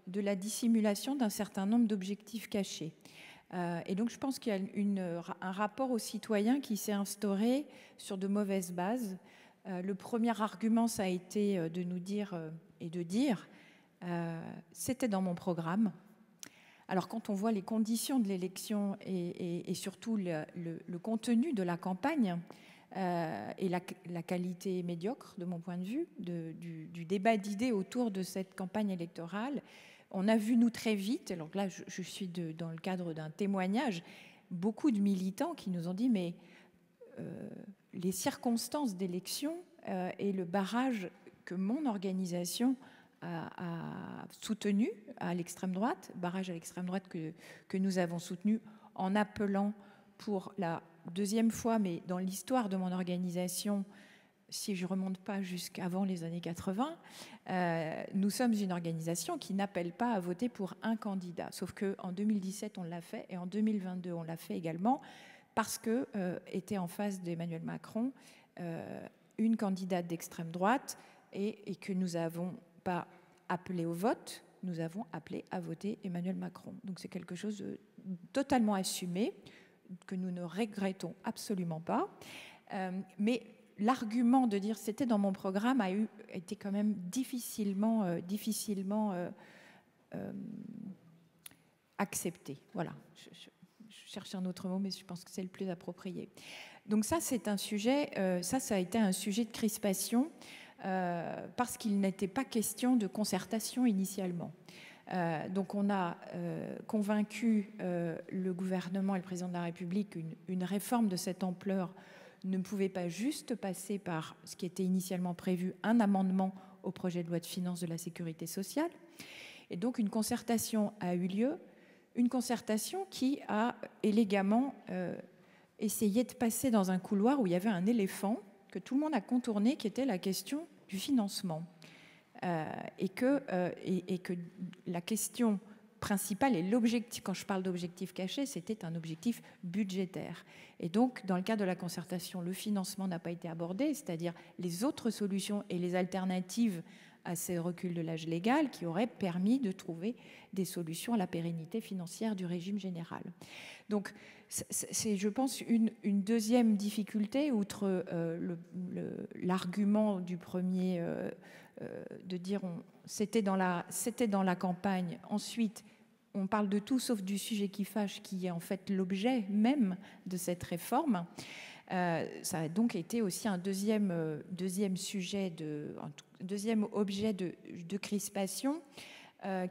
de la dissimulation d'un certain nombre d'objectifs cachés. Et donc je pense qu'il y a un rapport aux citoyens qui s'est instauré sur de mauvaises bases, Le premier argument, ça a été de nous dire c'était dans mon programme. Alors quand on voit les conditions de l'élection et surtout le contenu de la campagne et la qualité médiocre, de mon point de vue, du débat d'idées autour de cette campagne électorale, on a vu, nous, très vite, alors là je suis dans le cadre d'un témoignage, beaucoup de militants qui nous ont dit mais les circonstances d'élection et le barrage que mon organisation a soutenu à l'extrême droite, barrage à l'extrême droite que nous avons soutenu en appelant pour la deuxième fois, mais dans l'histoire de mon organisation, si je ne remonte pas jusqu'avant les années 80, nous sommes une organisation qui n'appelle pas à voter pour un candidat. Sauf qu'en 2017, on l'a fait, et en 2022, on l'a fait également, parce que était en face d'Emmanuel Macron une candidate d'extrême droite et que nous n'avons pas appelé au vote, nous avons appelé à voter Emmanuel Macron. Donc c'est quelque chose de totalement assumé, que nous ne regrettons absolument pas. Mais l'argument de dire c'était dans mon programme a été quand même difficilement accepté. Voilà. Je cherche un autre mot, mais je pense que c'est le plus approprié. Donc ça, c'est un sujet, ça a été un sujet de crispation parce qu'il n'était pas question de concertation initialement. Donc on a convaincu le gouvernement et le président de la République qu'une réforme de cette ampleur ne pouvait pas juste passer par ce qui était initialement prévu, un amendement au projet de loi de finances de la sécurité sociale. Et donc une concertation a eu lieu, une concertation qui a élégamment essayé de passer dans un couloir où il y avait un éléphant que tout le monde a contourné, qui était la question du financement. Et que la question principale et l'objectif, quand je parle d'objectif caché, c'était un objectif budgétaire. Et donc, dans le cadre de la concertation, le financement n'a pas été abordé, c'est-à-dire les autres solutions et les alternatives à ces reculs de l'âge légal qui auraient permis de trouver des solutions à la pérennité financière du régime général. Donc, c'est, je pense, une deuxième difficulté, outre l'argument du premier de dire c'était dans la campagne. Ensuite, on parle de tout sauf du sujet qui fâche, qui est en fait l'objet même de cette réforme. Ça a donc été aussi un deuxième sujet, un deuxième objet de crispation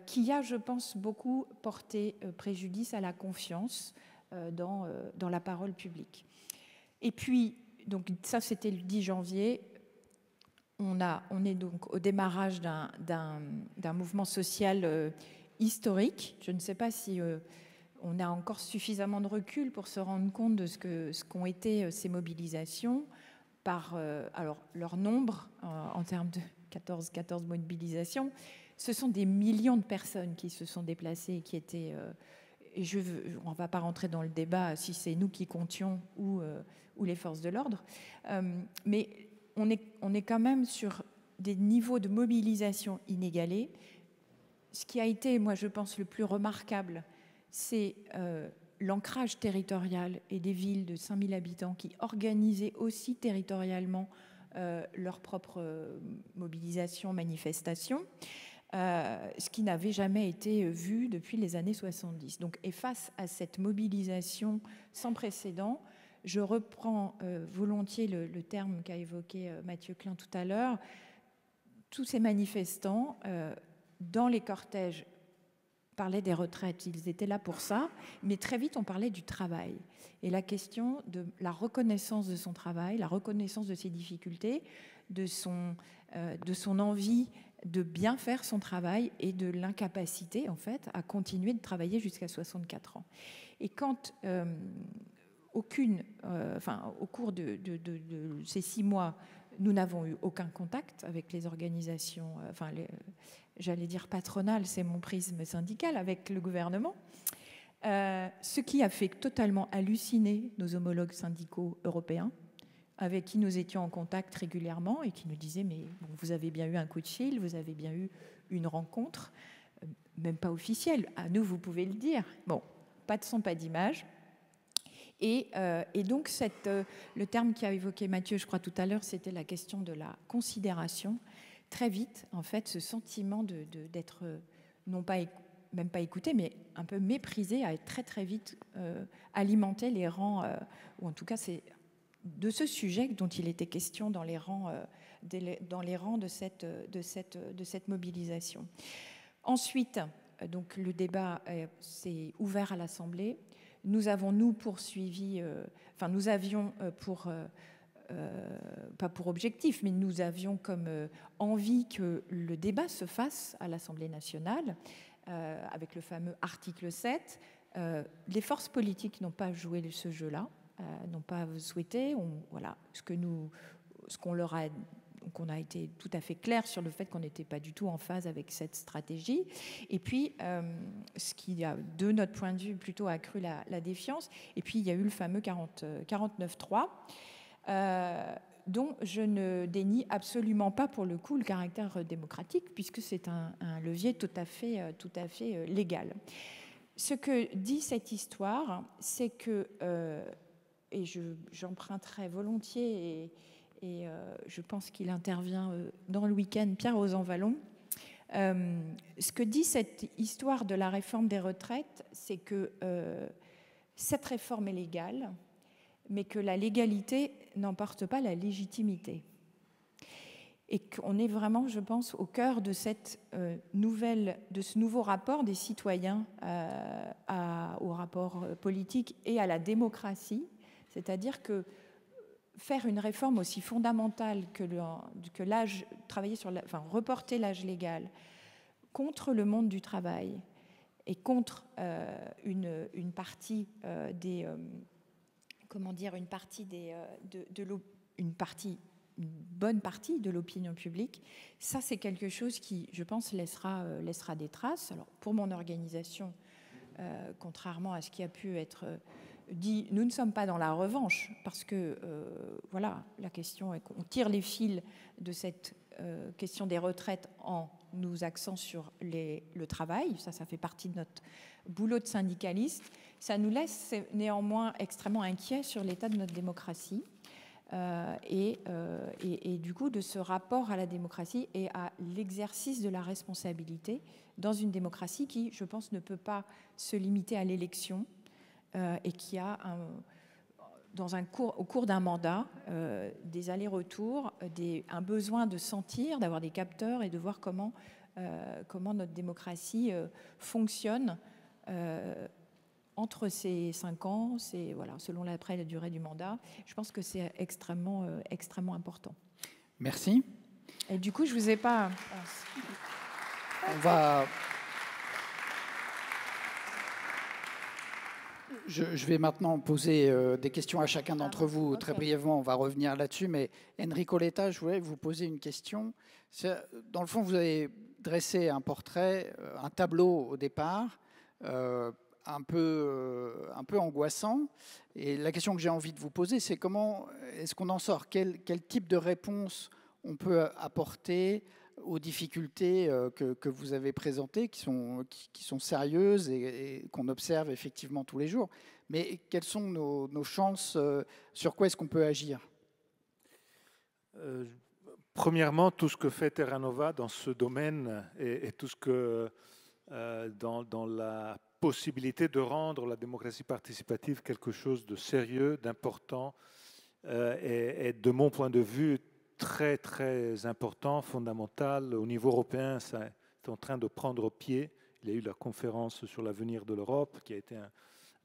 qui a, je pense, beaucoup porté préjudice à la confiance dans la parole publique. Et puis, donc ça c'était le 10 janvier, on est donc au démarrage d'un mouvement social historique. Je ne sais pas si on a encore suffisamment de recul pour se rendre compte de ce qu'ont été ces mobilisations par alors leur nombre en termes de 14 mobilisations. Ce sont des millions de personnes qui se sont déplacées et qui étaient... et on ne va pas rentrer dans le débat si c'est nous qui comptions ou les forces de l'ordre, mais on est quand même sur des niveaux de mobilisation inégalés. Ce qui a été, moi je pense, le plus remarquable, c'est l'ancrage territorial et des villes de 5000 habitants qui organisaient aussi territorialement leur propre mobilisation, manifestation, ce qui n'avait jamais été vu depuis les années 70. Donc, et face à cette mobilisation sans précédent, je reprends volontiers le terme qu'a évoqué Mathieu Klein tout à l'heure, tous ces manifestants, dans les cortèges, parlaient des retraites, ils étaient là pour ça, mais très vite on parlait du travail. Et la question de la reconnaissance de son travail, la reconnaissance de ses difficultés, de son envie de bien faire son travail et de l'incapacité, en fait, à continuer de travailler jusqu'à 64 ans. Et quand au cours de ces 6 mois, nous n'avons eu aucun contact avec les organisations, j'allais dire patronales, c'est mon prisme syndical, avec le gouvernement, ce qui a fait totalement halluciner nos homologues syndicaux européens, avec qui nous étions en contact régulièrement et qui nous disaient « mais bon, vous avez bien eu un coup de fil, vous avez bien eu une rencontre, même pas officielle, à nous vous pouvez le dire ». Bon, pas de son, pas d'image. Et donc, le terme qu'a évoqué Mathieu, je crois, tout à l'heure, c'était la question de la considération. Très vite, en fait, ce sentiment d'être, non pas, même pas écouté, mais un peu méprisé, a très, très vite alimenté les rangs, ou en tout cas, c'est de ce sujet dont il était question dans les rangs de cette mobilisation. Ensuite, donc, le débat s'est ouvert à l'Assemblée. Nous avons, nous avions pas pour objectif, mais nous avions comme envie que le débat se fasse à l'Assemblée nationale, avec le fameux article 7. Les forces politiques n'ont pas joué ce jeu-là, n'ont pas souhaité. Voilà, qu'on a été tout à fait clair sur le fait qu'on n'était pas du tout en phase avec cette stratégie. Et puis, ce qui a, de notre point de vue, plutôt accru la défiance. Et puis, il y a eu le fameux 49.3, dont je ne dénie absolument pas, pour le coup, le caractère démocratique, puisque c'est un levier tout à fait légal. Ce que dit cette histoire, c'est que, et j'emprunterai volontiers, et je pense qu'il intervient dans le week-end, Pierre Rosanvallon. Ce que dit cette histoire de la réforme des retraites, c'est que cette réforme est légale, mais que la légalité n'emporte pas la légitimité. Et qu'on est vraiment, je pense, au cœur de ce nouveau rapport des citoyens au rapport politique et à la démocratie. C'est-à-dire que faire une réforme aussi fondamentale que l'âge, reporter l'âge légal contre le monde du une bonne partie de l'opinion publique, ça c'est quelque chose qui, je pense, laissera des traces. Alors pour mon organisation, contrairement à ce qui a pu être dit, nous ne sommes pas dans la revanche, parce que voilà, la question est qu'on tire les fils de cette question des retraites en nous axant sur le travail. Ça fait partie de notre boulot de syndicaliste. Ça nous laisse néanmoins extrêmement inquiets sur l'état de notre démocratie et du coup de ce rapport à la démocratie et à l'exercice de la responsabilité dans une démocratie qui, je pense, ne peut pas se limiter à l'élection et qui a au cours d'un mandat des allers-retours, un besoin de sentir, d'avoir des capteurs et de voir comment notre démocratie fonctionne entre ces 5 ans, selon la durée du mandat. Je pense que c'est extrêmement important. Merci. Et du coup, je ne vous ai pas... Je vais maintenant poser des questions à chacun d'entre vous. Très brièvement, on va revenir là-dessus. Mais Enrico Letta, je voulais vous poser une question. Dans le fond, vous avez dressé un portrait, un tableau au départ, un peu angoissant. Et la question que j'ai envie de vous poser, c'est comment est-ce qu'on en sort ? Quel type de réponse on peut apporter aux difficultés que vous avez présentées, qui sont sérieuses et qu'on observe effectivement tous les jours. Mais quelles sont nos chances, sur quoi est-ce qu'on peut agir ? Premièrement, tout ce que fait Terra Nova dans ce domaine et tout ce que dans la possibilité de rendre la démocratie participative quelque chose de sérieux, d'important et de mon point de vue très très important, fondamental. Au niveau européen, ça est en train de prendre pied. Il y a eu la conférence sur l'avenir de l'Europe qui a été un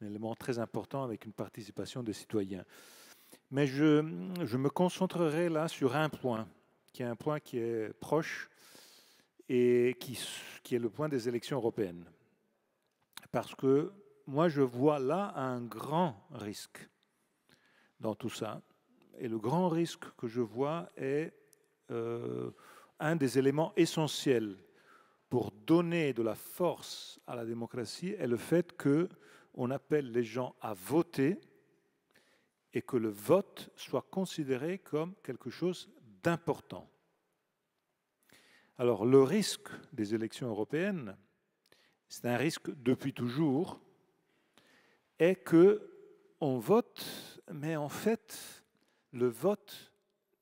élément très important avec une participation des citoyens. Mais je me concentrerai là sur un point qui est proche et qui est le point des élections européennes. Parce que moi, je vois là un grand risque dans tout ça. Et le grand risque que je vois est un des éléments essentiels pour donner de la force à la démocratie est le fait qu'on appelle les gens à voter et que le vote soit considéré comme quelque chose d'important. Alors le risque des élections européennes, c'est un risque depuis toujours, est que on vote, mais en fait, le vote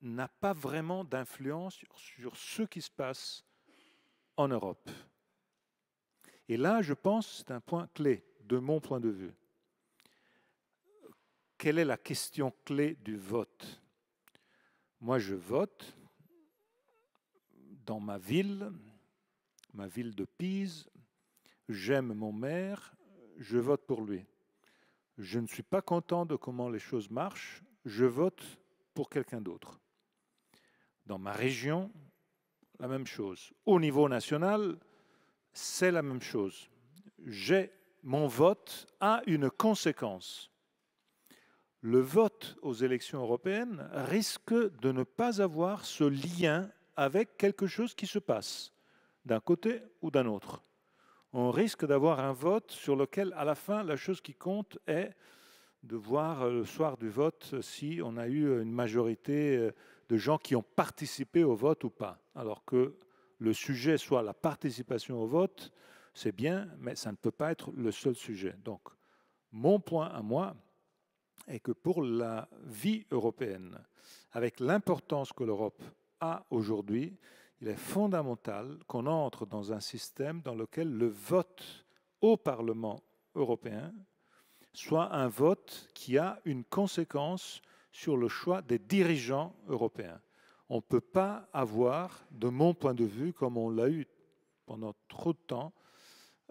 n'a pas vraiment d'influence sur ce qui se passe en Europe. Et là, je pense que c'est un point clé de mon point de vue. Quelle est la question clé du vote? Moi, je vote dans ma ville de Pise. J'aime mon maire, je vote pour lui. Je ne suis pas content de comment les choses marchent, je vote pour quelqu'un d'autre. Dans ma région, la même chose. Au niveau national, c'est la même chose. Mon vote a une conséquence. Le vote aux élections européennes risque de ne pas avoir ce lien avec quelque chose qui se passe, d'un côté ou d'un autre. On risque d'avoir un vote sur lequel, à la fin, la chose qui compte est de voir le soir du vote si on a eu une majorité de gens qui ont participé au vote ou pas. Alors que le sujet soit la participation au vote, c'est bien, mais ça ne peut pas être le seul sujet. Donc, mon point à moi est que pour la vie européenne, avec l'importance que l'Europe a aujourd'hui, il est fondamental qu'on entre dans un système dans lequel le vote au Parlement européen soit un vote qui a une conséquence sur le choix des dirigeants européens. On ne peut pas avoir, de mon point de vue, comme on l'a eu pendant trop de temps,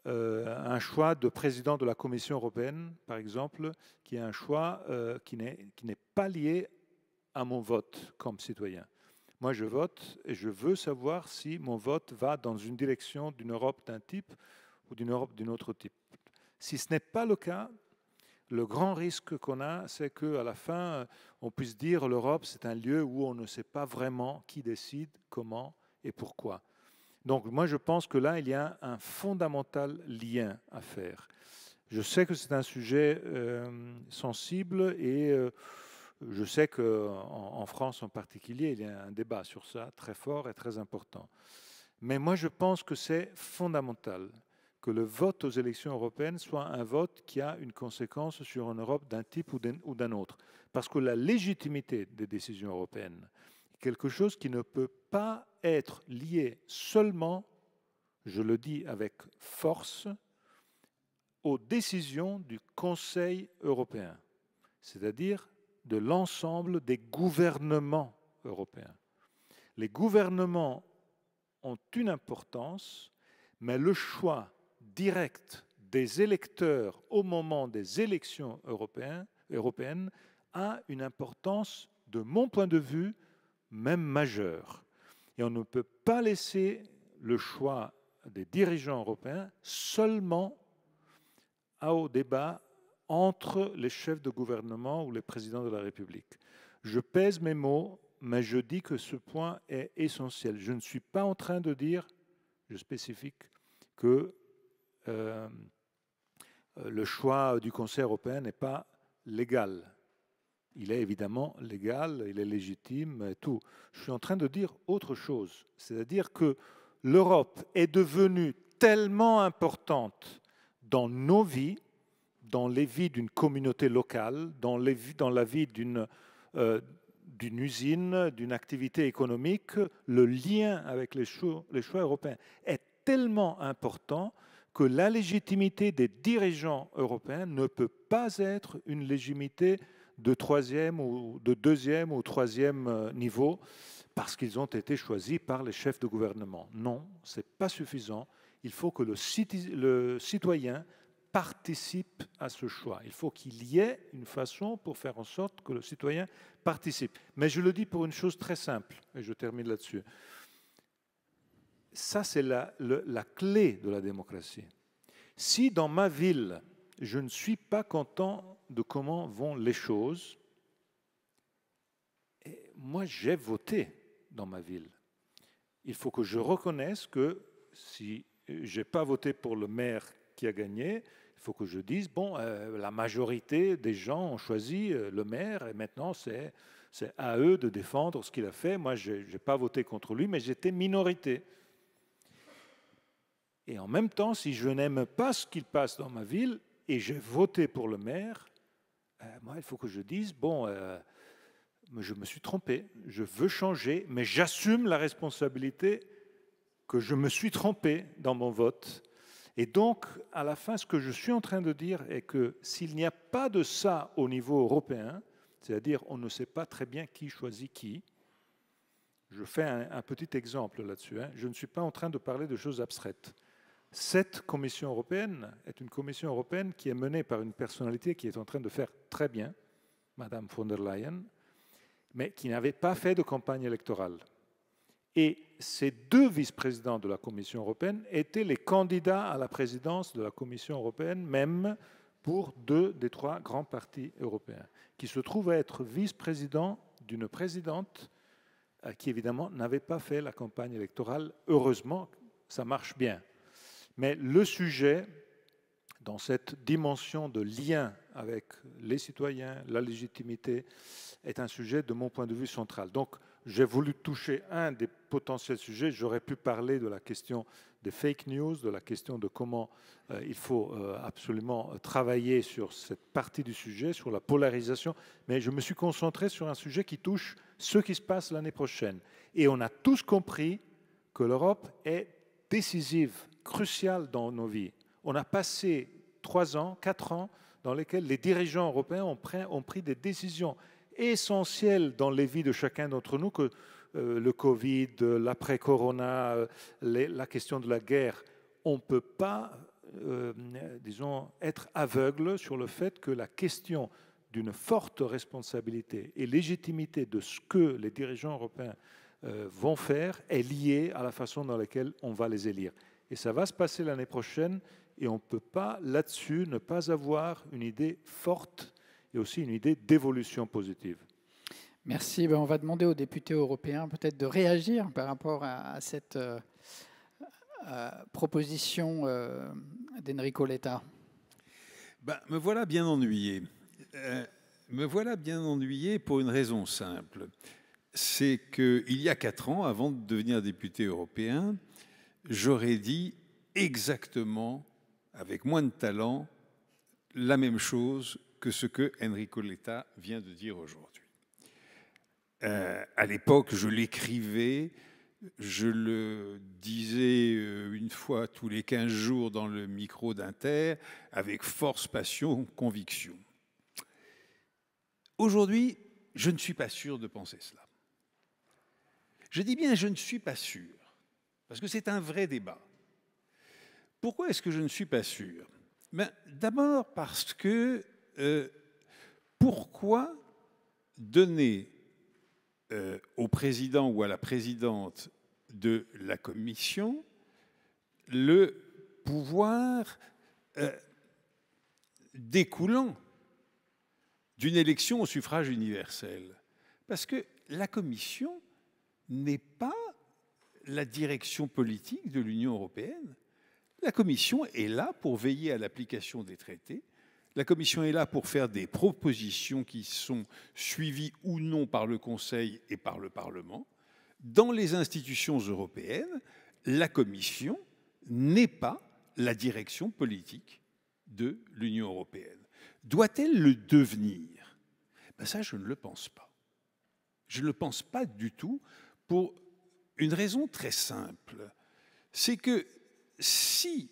un choix de président de la Commission européenne, par exemple, qui est un choix qui n'est pas lié à mon vote comme citoyen. Moi, je vote et je veux savoir si mon vote va dans une direction d'une Europe d'un type ou d'une Europe d'un autre type. Si ce n'est pas le cas, le grand risque qu'on a, c'est qu'à la fin, on puisse dire l'Europe, c'est un lieu où on ne sait pas vraiment qui décide, comment et pourquoi. Donc moi, je pense que là, il y a un fondamental lien à faire. Je sais que c'est un sujet sensible et je sais qu'en France en particulier, il y a un débat sur ça très fort et très important. Mais moi, je pense que c'est fondamental que le vote aux élections européennes soit un vote qui a une conséquence sur une Europe d'un type ou d'un autre. Parce que la légitimité des décisions européennes est quelque chose qui ne peut pas être lié seulement, je le dis avec force, aux décisions du Conseil européen, c'est-à-dire de l'ensemble des gouvernements européens. Les gouvernements ont une importance, mais le choix direct des électeurs au moment des élections européennes a une importance, de mon point de vue, même majeure. Et on ne peut pas laisser le choix des dirigeants européens seulement au débat entre les chefs de gouvernement ou les présidents de la République. Je pèse mes mots, mais je dis que ce point est essentiel. Je ne suis pas en train de dire, je spécifie, que le choix du Conseil européen n'est pas légal. Il est évidemment légal, il est légitime et tout. Je suis en train de dire autre chose, c'est-à-dire que l'Europe est devenue tellement importante dans nos vies, dans les vies d'une communauté locale, dans la vie d'une usine, d'une activité économique, le lien avec les choix européens est tellement important que la légitimité des dirigeants européens ne peut pas être une légitimité de troisième ou de deuxième ou troisième niveau parce qu'ils ont été choisis par les chefs de gouvernement. Non, ce n'est pas suffisant. Il faut que le citoyen participe à ce choix. Il faut qu'il y ait une façon pour faire en sorte que le citoyen participe. Mais je le dis pour une chose très simple, et je termine là-dessus. Ça, c'est la clé de la démocratie. Si dans ma ville, je ne suis pas content de comment vont les choses, moi, j'ai voté dans ma ville. Il faut que je reconnaisse que si je n'ai pas voté pour le maire qui a gagné, il faut que je dise, bon, la majorité des gens ont choisi le maire et maintenant c'est à eux de défendre ce qu'il a fait. Moi, je n'ai pas voté contre lui, mais j'étais minorité. Et en même temps, si je n'aime pas ce qu'il passe dans ma ville et j'ai voté pour le maire, moi, il faut que je dise, bon, je me suis trompé, je veux changer, mais j'assume la responsabilité que je me suis trompé dans mon vote. Et donc, à la fin, ce que je suis en train de dire est que s'il n'y a pas de ça au niveau européen, c'est-à-dire on ne sait pas très bien qui choisit qui, je fais un petit exemple là-dessus, hein. Je ne suis pas en train de parler de choses abstraites. Cette Commission européenne est une Commission européenne qui est menée par une personnalité qui est en train de faire très bien, Madame von der Leyen, mais qui n'avait pas fait de campagne électorale. Et ces deux vice-présidents de la Commission européenne étaient les candidats à la présidence de la Commission européenne, même pour 2 des 3 grands partis européens, qui se trouvent à être vice-présidents d'une présidente qui, évidemment, n'avait pas fait la campagne électorale. Heureusement, ça marche bien. Mais le sujet, dans cette dimension de lien avec les citoyens, la légitimité, est un sujet, de mon point de vue, central. Donc, j'ai voulu toucher un des potentiels sujets. J'aurais pu parler de la question des fake news, de la question de comment il faut absolument travailler sur cette partie du sujet, sur la polarisation. Mais je me suis concentré sur un sujet qui touche ce qui se passe l'année prochaine. Et on a tous compris que l'Europe est décisive, cruciale dans nos vies. On a passé 3 ans, 4 ans, dans lesquels les dirigeants européens ont pris des décisions essentielles dans les vies de chacun d'entre nous, que le Covid, l'après-corona, la question de la guerre. On ne peut pas, disons, être aveugle sur le fait que la question d'une forte responsabilité et légitimité de ce que les dirigeants européens vont faire est liée à la façon dans laquelle on va les élire. Et ça va se passer l'année prochaine, et on ne peut pas, là-dessus, ne pas avoir une idée forte et aussi une idée d'évolution positive. Merci. On va demander aux députés européens peut-être de réagir par rapport à cette proposition d'Enrico Letta. Me voilà bien ennuyé. Me voilà bien ennuyé pour une raison simple. C'est qu'il y a 4 ans, avant de devenir député européen, j'aurais dit exactement, avec moins de talent, la même chose que ce que Enrico Letta vient de dire aujourd'hui. À l'époque, je l'écrivais, je le disais une fois tous les 15 jours dans le micro d'Inter, avec force, passion, conviction. Aujourd'hui, je ne suis pas sûr de penser cela. Je dis bien je ne suis pas sûr, parce que c'est un vrai débat. Pourquoi est-ce que je ne suis pas sûr? D'abord parce que pourquoi donner au président ou à la présidente de la Commission le pouvoir découlant d'une élection au suffrage universel? Parce que la Commission n'est pas la direction politique de l'Union européenne. La Commission est là pour veiller à l'application des traités. La Commission est là pour faire des propositions qui sont suivies ou non par le Conseil et par le Parlement. Dans les institutions européennes, la Commission n'est pas la direction politique de l'Union européenne. Doit-elle le devenir? Ça, je ne le pense pas. Je ne le pense pas du tout, pour une raison très simple. C'est que si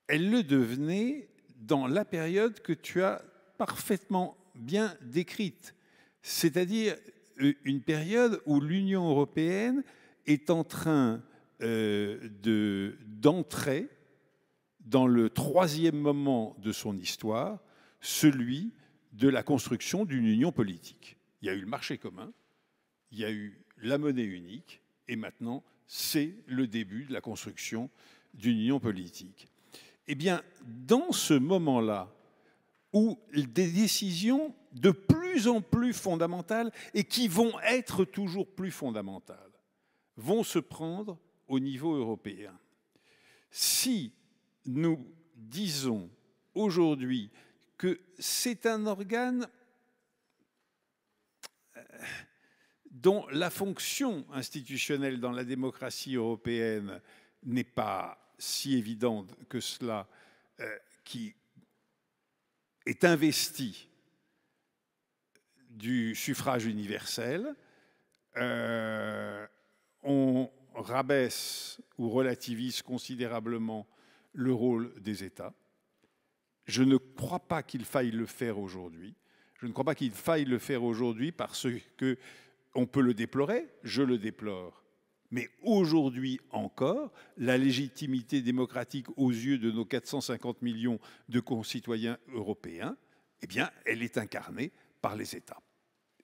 elle le devenait dans la période que tu as parfaitement bien décrite, c'est-à-dire une période où l'Union européenne est en train d'entrer dans le 3e moment de son histoire, celui de la construction d'une union politique. Il y a eu le marché commun, il y a eu la monnaie unique, et maintenant, c'est le début de la construction d'une union politique. Eh bien, dans ce moment-là, où des décisions de plus en plus fondamentales, et qui vont être toujours plus fondamentales, vont se prendre au niveau européen. Si nous disons aujourd'hui que c'est un organe dont la fonction institutionnelle dans la démocratie européenne n'est pas si évidente que cela, qui est investi du suffrage universel, on rabaisse ou relativise considérablement le rôle des États. Je ne crois pas qu'il faille le faire aujourd'hui. Je ne crois pas qu'il faille le faire aujourd'hui parce qu'on peut le déplorer, je le déplore. Mais aujourd'hui encore, la légitimité démocratique aux yeux de nos 450 millions de concitoyens européens, eh bien, elle est incarnée par les États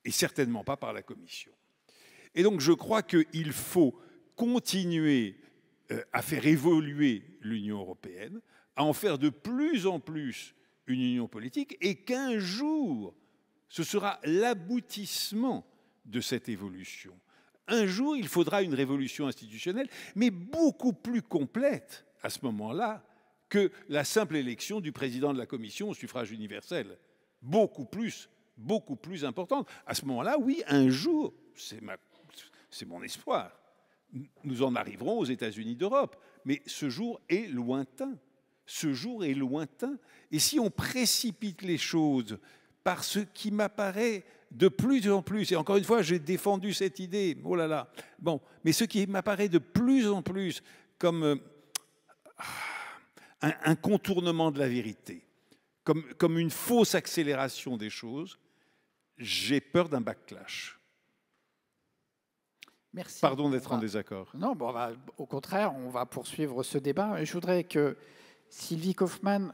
et certainement pas par la Commission. Et donc je crois qu'il faut continuer à faire évoluer l'Union européenne, à en faire de plus en plus une union politique, et qu'un jour, ce sera l'aboutissement de cette évolution. Un jour, il faudra une révolution institutionnelle, mais beaucoup plus complète à ce moment-là que la simple élection du président de la Commission au suffrage universel. Beaucoup plus importante. À ce moment-là, oui, un jour, c'est mon espoir, nous en arriverons aux États-Unis d'Europe. Mais ce jour est lointain. Ce jour est lointain. Et si on précipite les choses par ce qui m'apparaît de plus en plus, et encore une fois, j'ai défendu cette idée, oh là là, bon, mais ce qui m'apparaît de plus en plus comme un contournement de la vérité, comme une fausse accélération des choses, j'ai peur d'un backlash. Merci. Pardon d'être en désaccord. Non, bon, au contraire, on va poursuivre ce débat. Je voudrais que Sylvie Kaufmann,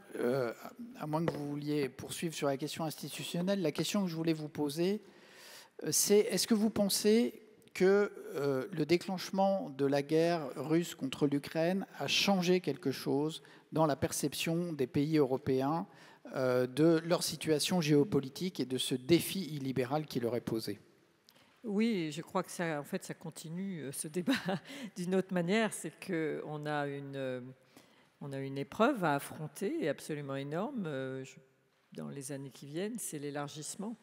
à moins que vous vouliez poursuivre sur la question institutionnelle, la question que je voulais vous poser, c'est est-ce que vous pensez que le déclenchement de la guerre russe contre l'Ukraine a changé quelque chose dans la perception des pays européens de leur situation géopolitique et de ce défi illibéral qui leur est posé? Oui, je crois que ça, en fait, ça continue ce débat d'une autre manière. C'est qu'on a une épreuve à affronter absolument énorme dans les années qui viennent, c'est l'élargissement.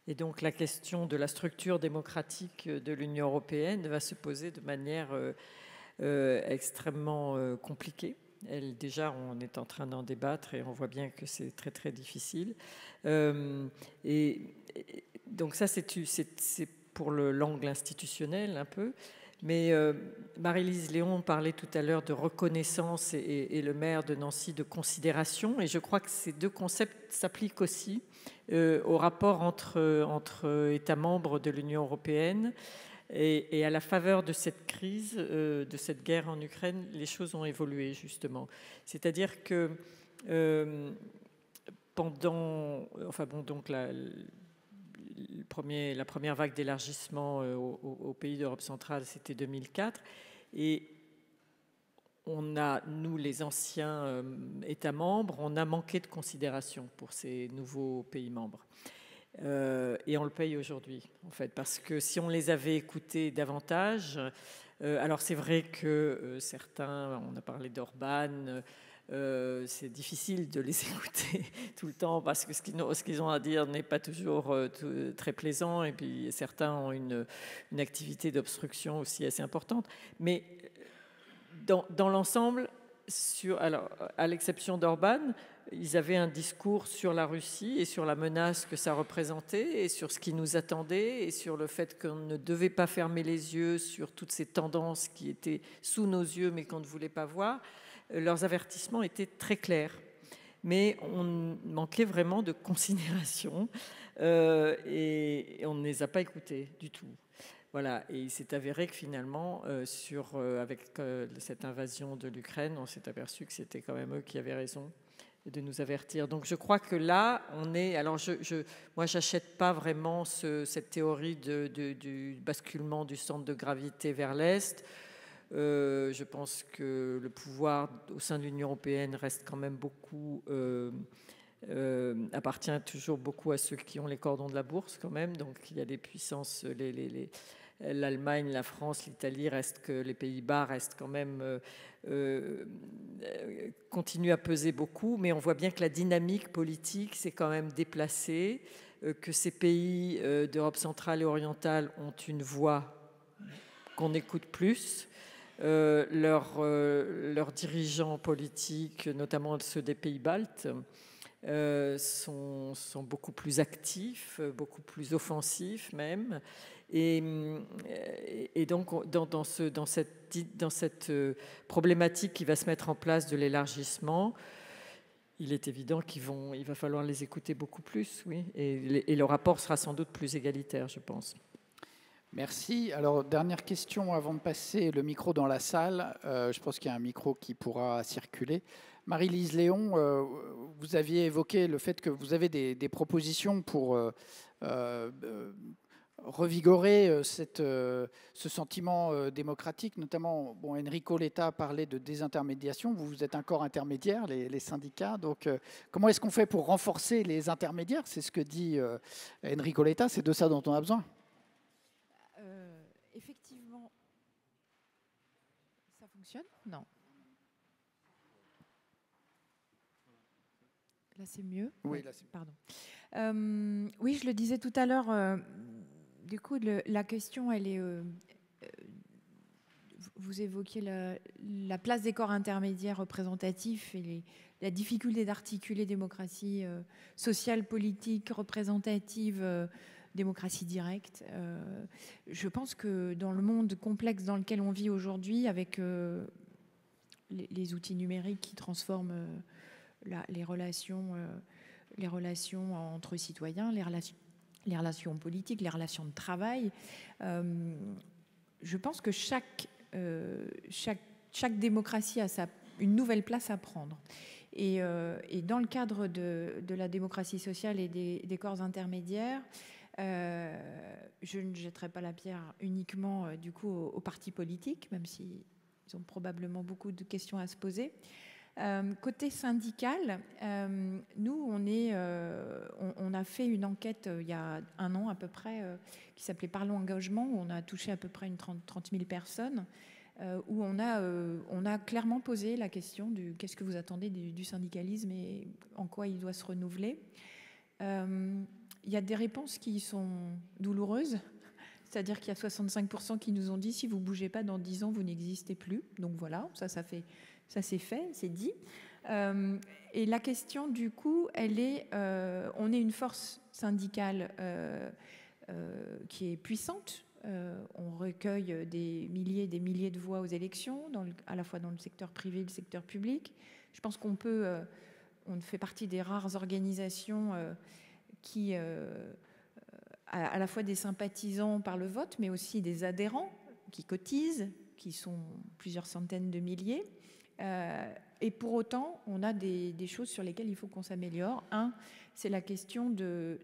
Et donc la question de la structure démocratique de l'Union européenne va se poser de manière extrêmement compliquée. Déjà, on est en train d'en débattre et on voit bien que c'est très très difficile. Et donc ça, c'est pour l'angle institutionnel un peu. Mais Marie-Lise Léon parlait tout à l'heure de reconnaissance et le maire de Nancy de considération. Et je crois que ces deux concepts s'appliquent aussi au rapport entre États membres de l'Union européenne. Et à la faveur de cette crise, de cette guerre en Ukraine, les choses ont évolué justement. C'est-à-dire que la première vague d'élargissement aux pays d'Europe centrale, c'était 2004. Et nous, les anciens États membres, on a manqué de considération pour ces nouveaux pays membres. Et on le paye aujourd'hui, en fait, parce que si on les avait écoutés davantage, alors c'est vrai que certains, on a parlé d'Orban, c'est difficile de les écouter tout le temps parce que ce qu'ils ont à dire n'est pas toujours très plaisant, et puis certains ont une activité d'obstruction aussi assez importante. Mais dans l'ensemble, à l'exception d'Orban, ils avaient un discours sur la Russie et sur la menace que ça représentait et sur ce qui nous attendait et sur le fait qu'on ne devait pas fermer les yeux sur toutes ces tendances qui étaient sous nos yeux mais qu'on ne voulait pas voir. Leurs avertissements étaient très clairs, mais on manquait vraiment de considération et on ne les a pas écoutés du tout. Voilà, et il s'est avéré que finalement, avec cette invasion de l'Ukraine, on s'est aperçu que c'était quand même eux qui avaient raison de nous avertir. Donc je crois que là, on est... Alors moi, j'achète pas vraiment cette théorie du basculement du centre de gravité vers l'Est. Je pense que le pouvoir au sein de l'Union européenne reste quand même appartient toujours beaucoup à ceux qui ont les cordons de la bourse quand même. Donc il y a des puissances, l'Allemagne, la France, l'Italie les Pays-Bas restent quand même continuent à peser beaucoup, mais on voit bien que la dynamique politique s'est quand même déplacée, que ces pays d'Europe centrale et orientale ont une voix qu'on écoute plus. Leurs dirigeants politiques, notamment ceux des pays baltes, sont beaucoup plus actifs, beaucoup plus offensifs même. Et donc, dans cette problématique qui va se mettre en place de l'élargissement, il est évident qu'il va falloir les écouter beaucoup plus, oui. Et le rapport sera sans doute plus égalitaire, je pense. Merci. Alors, dernière question avant de passer le micro dans la salle. Je pense qu'il y a un micro qui pourra circuler. Marie-Lise Léon, vous aviez évoqué le fait que vous avez des propositions pour revigorer ce sentiment démocratique. Notamment, Enrico Letta parlait de désintermédiation. Vous êtes un corps intermédiaire, les syndicats. Donc, comment est-ce qu'on fait pour renforcer les intermédiaires? C'est ce que dit Enrico Letta. C'est de ça dont on a besoin. Effectivement, ça fonctionne? Non. Là, c'est mieux? Oui, là, c'est mieux. Pardon. Oui, je le disais tout à l'heure. Du coup, la question, elle est... vous évoquiez la place des corps intermédiaires représentatifs et la difficulté d'articuler démocratie sociale, politique, représentative, démocratie directe. Je pense que dans le monde complexe dans lequel on vit aujourd'hui, avec les outils numériques qui transforment les relations entre citoyens, les relations politiques, les relations de travail, je pense que chaque démocratie a une nouvelle place à prendre. Et dans le cadre de la démocratie sociale et des corps intermédiaires, je ne jetterai pas la pierre uniquement du coup aux partis politiques, même s'ils ont probablement beaucoup de questions à se poser. Côté syndical, nous, on a fait une enquête il y a 1 an à peu près qui s'appelait Parlons engagement, où on a touché à peu près 30 000 personnes, où on a clairement posé la question du qu'est-ce que vous attendez du syndicalisme et en quoi il doit se renouveler. Il y a des réponses qui sont douloureuses, c'est-à-dire qu'il y a 65% qui nous ont dit si vous ne bougez pas dans 10 ans, vous n'existez plus. Donc voilà, ça c'est fait, c'est dit. Et la question, du coup, elle est, on est une force syndicale qui est puissante. On recueille des milliers de voix aux élections, à la fois dans le secteur privé et le secteur public. Je pense on fait partie des rares organisations qui, à la fois des sympathisants par le vote, mais aussi des adhérents qui cotisent, qui sont plusieurs centaines de milliers. Et pour autant, on a des choses sur lesquelles il faut qu'on s'améliore. C'est la question de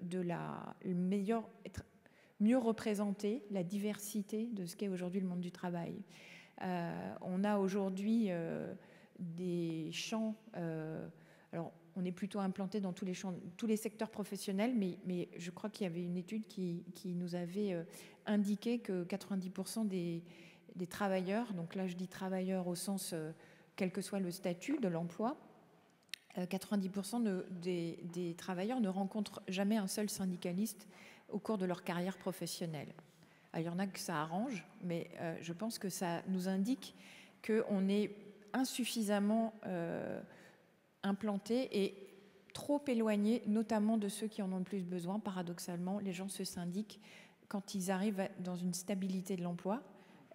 mieux représenter la diversité de ce qu'est aujourd'hui le monde du travail. On a aujourd'hui des champs... alors, on est plutôt implanté dans tous les secteurs professionnels, mais je crois qu'il y avait une étude qui nous avait indiqué que 90% des travailleurs, donc là je dis travailleurs au sens... quel que soit le statut de l'emploi, 90% des travailleurs ne rencontrent jamais un seul syndicaliste au cours de leur carrière professionnelle. Alors, il y en a que ça arrange, mais je pense que ça nous indique qu'on est insuffisamment implanté et trop éloigné, notamment de ceux qui en ont le plus besoin. Paradoxalement, les gens se syndiquent quand ils arrivent dans une stabilité de l'emploi,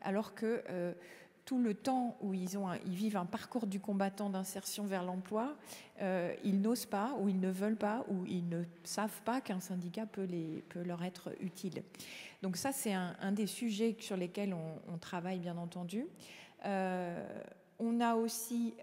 alors que... tout le temps où ils vivent un parcours du combattant d'insertion vers l'emploi, ils n'osent pas, ou ils ne veulent pas, ou ils ne savent pas qu'un syndicat peut leur être utile. Donc ça, c'est un des sujets sur lesquels on travaille, bien entendu. On a aussi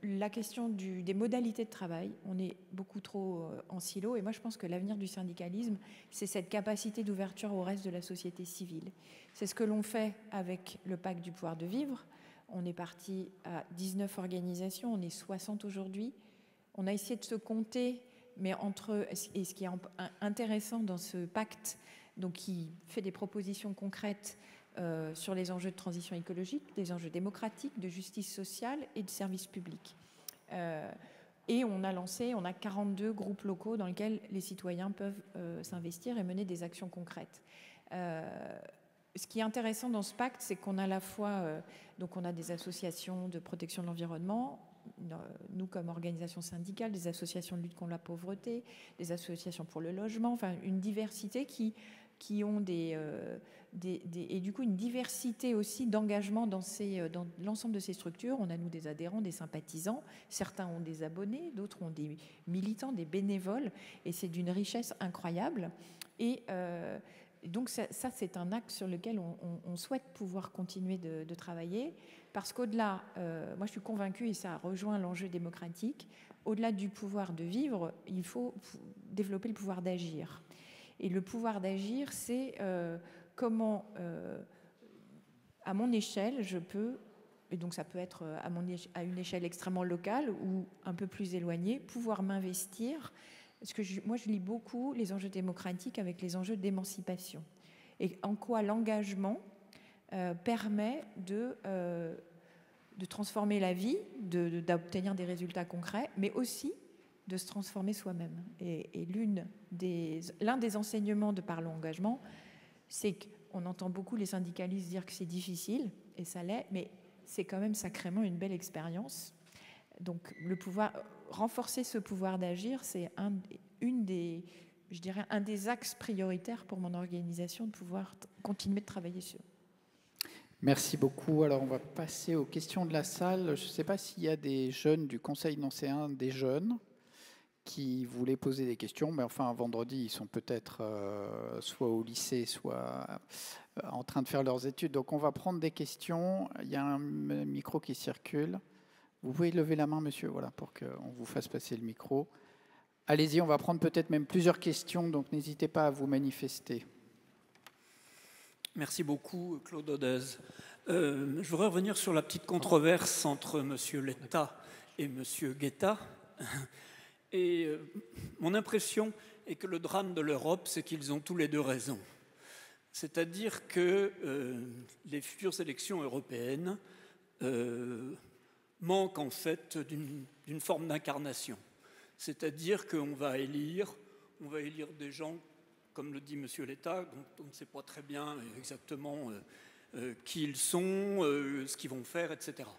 la question des modalités de travail. On est beaucoup trop en silo, et moi je pense que l'avenir du syndicalisme, c'est cette capacité d'ouverture au reste de la société civile. C'est ce que l'on fait avec le pacte du pouvoir de vivre. On est parti à 19 organisations, on est 60 aujourd'hui. On a essayé de se compter, mais et ce qui est intéressant dans ce pacte, donc qui fait des propositions concrètes sur les enjeux de transition écologique, des enjeux démocratiques, de justice sociale et de services publics. Et on a 42 groupes locaux dans lesquels les citoyens peuvent s'investir et mener des actions concrètes. Ce qui est intéressant dans ce pacte, c'est qu'on a à la fois donc on a des associations de protection de l'environnement, nous comme organisation syndicale, des associations de lutte contre la pauvreté, des associations pour le logement, enfin une diversité qui ont et du coup une diversité aussi d'engagement dans l'ensemble de ces structures. On a nous des adhérents, des sympathisants, certains ont des abonnés, d'autres ont des militants, des bénévoles, et c'est d'une richesse incroyable. Et donc ça c'est un axe sur lequel on souhaite pouvoir continuer de travailler, parce qu'au-delà, moi je suis convaincue, et ça rejoint l'enjeu démocratique, au-delà du pouvoir de vivre, il faut développer le pouvoir d'agir. Et le pouvoir d'agir, c'est comment, à mon échelle, je peux, et donc ça peut être à une échelle extrêmement locale ou un peu plus éloignée, pouvoir m'investir. Parce que moi, je lis beaucoup les enjeux démocratiques avec les enjeux d'émancipation. Et en quoi l'engagement permet de transformer la vie, d'obtenir des résultats concrets, mais aussi de se transformer soi-même. Et l'un des enseignements de par l'engagement, c'est qu'on entend beaucoup les syndicalistes dire que c'est difficile, et ça l'est, mais c'est quand même sacrément une belle expérience. Donc renforcer ce pouvoir d'agir, c'est un des axes prioritaires pour mon organisation, de pouvoir continuer de travailler sur. Merci beaucoup. Alors, on va passer aux questions de la salle. Je ne sais pas s'il y a des jeunes du Conseil nancéen, des jeunes qui voulaient poser des questions, mais enfin, vendredi, ils sont peut-être soit au lycée, soit en train de faire leurs études. Donc, on va prendre des questions. Il y a un micro qui circule. Vous pouvez lever la main, monsieur, voilà, pour qu'on vous fasse passer le micro. Allez-y, on va prendre peut-être même plusieurs questions, donc n'hésitez pas à vous manifester. Merci beaucoup, Claude Odez. Je voudrais revenir sur la petite controverse entre M. Letta et M. Guetta. Et mon impression est que le drame de l'Europe, c'est qu'ils ont tous les deux raison. C'est-à-dire que les futures élections européennes manquent en fait d'une forme d'incarnation. C'est-à-dire qu'on va élire des gens, comme le dit M. Letta, dont on ne sait pas très bien exactement qui ils sont, ce qu'ils vont faire, etc.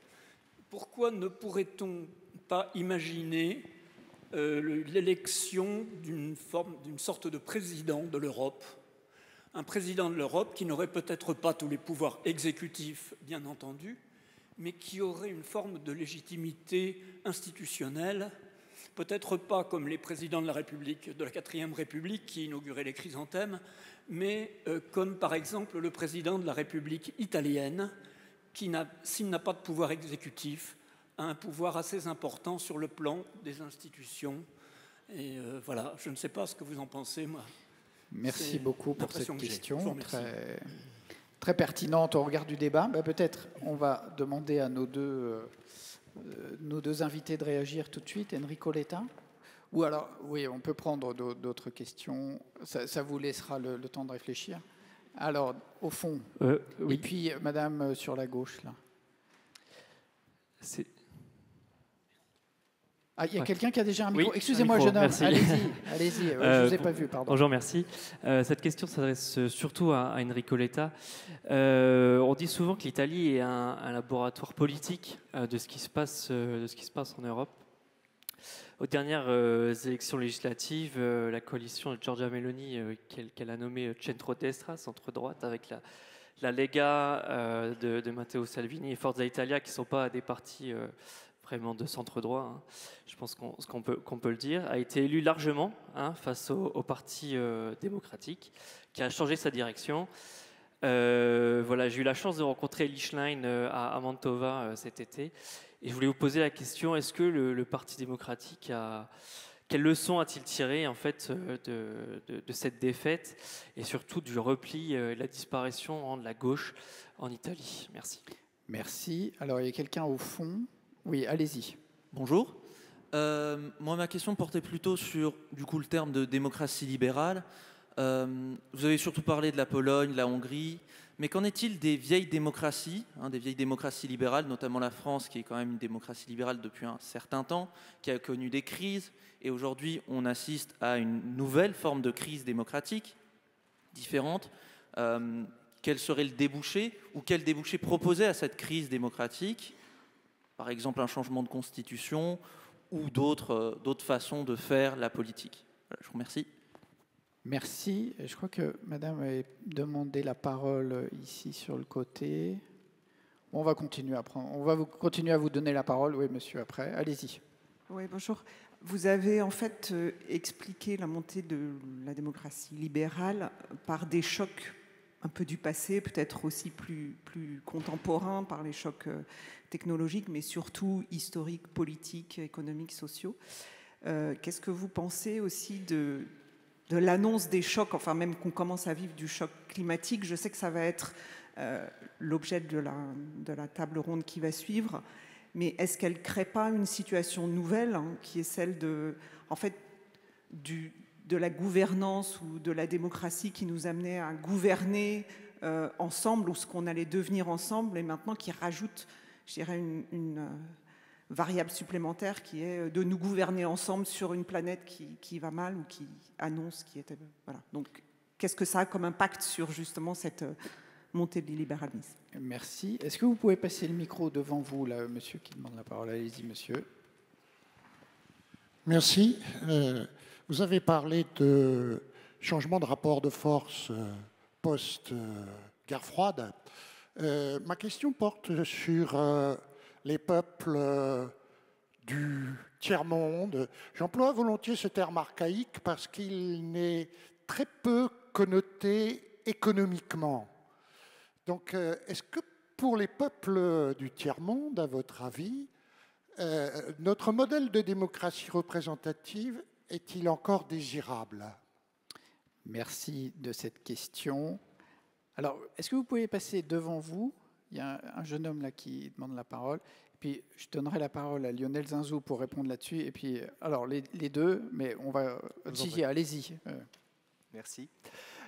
Pourquoi ne pourrait-on pas imaginer l'élection d'une sorte de président de l'Europe, un président de l'Europe qui n'aurait peut-être pas tous les pouvoirs exécutifs, bien entendu, mais qui aurait une forme de légitimité institutionnelle, peut-être pas comme les présidents de la République, de la 4e République qui inauguraient les chrysanthèmes, mais comme par exemple le président de la République italienne, qui, s'il n'a pas de pouvoir exécutif, a un pouvoir assez important sur le plan des institutions. Et voilà, je ne sais pas ce que vous en pensez, moi. Merci beaucoup pour cette question très, très pertinente au regard du débat. Peut-être on va demander à nos deux invités de réagir tout de suite. Enrico Letta. Ou alors, oui, on peut prendre d'autres questions. Ça vous laissera le temps de réfléchir. Alors, au fond. Oui. Et puis, madame sur la gauche, là. Il y a quelqu'un qui a déjà un micro. Oui, excusez-moi, jeune homme. Allez-y. Je ne vous ai pas vu, pardon. Bonjour, merci. Cette question s'adresse surtout à Enrico Letta. On dit souvent que l'Italie est un laboratoire politique de ce qui se passe en Europe. Aux dernières élections législatives, la coalition de Giorgia Meloni, qu'elle a nommée Centrodestra, centre-droite, avec la Lega de Matteo Salvini et Forza Italia, qui ne sont pas des partis vraiment de centre-droit, hein. Je pense qu'on peut le dire, a été élu largement face au parti démocratique, qui a changé sa direction. Voilà, j'ai eu la chance de rencontrer Elly Schlein à Mantova cet été, et je voulais vous poser la question, est-ce que le Parti démocratique quelle leçon a-t-il tiré en fait de cette défaite et surtout du repli et la disparition de la gauche en Italie? Merci. Merci. Alors, il y a quelqu'un au fond. Oui, allez-y. Bonjour. Moi, ma question portait plutôt sur le terme de démocratie libérale. Vous avez surtout parlé de la Pologne, la Hongrie, mais qu'en est-il des vieilles démocraties, des vieilles démocraties libérales, notamment la France, qui est quand même une démocratie libérale depuis un certain temps, qui a connu des crises, et aujourd'hui on assiste à une nouvelle forme de crise démocratique, différente. Quel serait le débouché, ou quel débouché proposer à cette crise démocratique? par exemple un changement de constitution ou d'autres façons de faire la politique. Voilà, je vous remercie. Merci. Je crois que Madame avait demandé la parole ici sur le côté. On va continuer à prendre. On va continuer à vous donner la parole. Oui, monsieur, après. Allez-y. Oui, bonjour. Vous avez en fait expliqué la montée de la démocratie libérale par des chocs un peu du passé, peut-être aussi plus contemporains, par les chocs technologiques, mais surtout historiques, politiques, économiques, sociaux. Qu'est-ce que vous pensez aussi de l'annonce des chocs, enfin même qu'on commence à vivre du choc climatique? Je sais que ça va être l'objet de la table ronde qui va suivre, mais est-ce qu'elle ne crée pas une situation nouvelle, qui est celle de la gouvernance ou de la démocratie qui nous amenait à gouverner ensemble, ou ce qu'on allait devenir ensemble, et maintenant qui rajoute, je dirais, une variable supplémentaire qui est de nous gouverner ensemble sur une planète qui va mal ou qui annonce qui était... Voilà. Donc, qu'est-ce que ça a comme impact sur justement cette montée du libéralisme? Merci. Est-ce que vous pouvez passer le micro devant vous, là, monsieur qui demande la parole? Allez-y, monsieur. Merci. Vous avez parlé de changement de rapport de force post-guerre froide. Ma question porte sur les peuples du tiers-monde. J'emploie volontiers ce terme archaïque parce qu'il n'est très peu connoté économiquement. Donc, est-ce que pour les peuples du tiers-monde, à votre avis, notre modèle de démocratie représentative est-il encore désirable? Merci de cette question. Alors, est-ce que vous pouvez passer devant vous? Il y a un jeune homme là qui demande la parole. Et puis, je donnerai la parole à Lionel Zinzou pour répondre là-dessus. Et puis, alors, les deux, mais on va... Si, allez-y. Merci.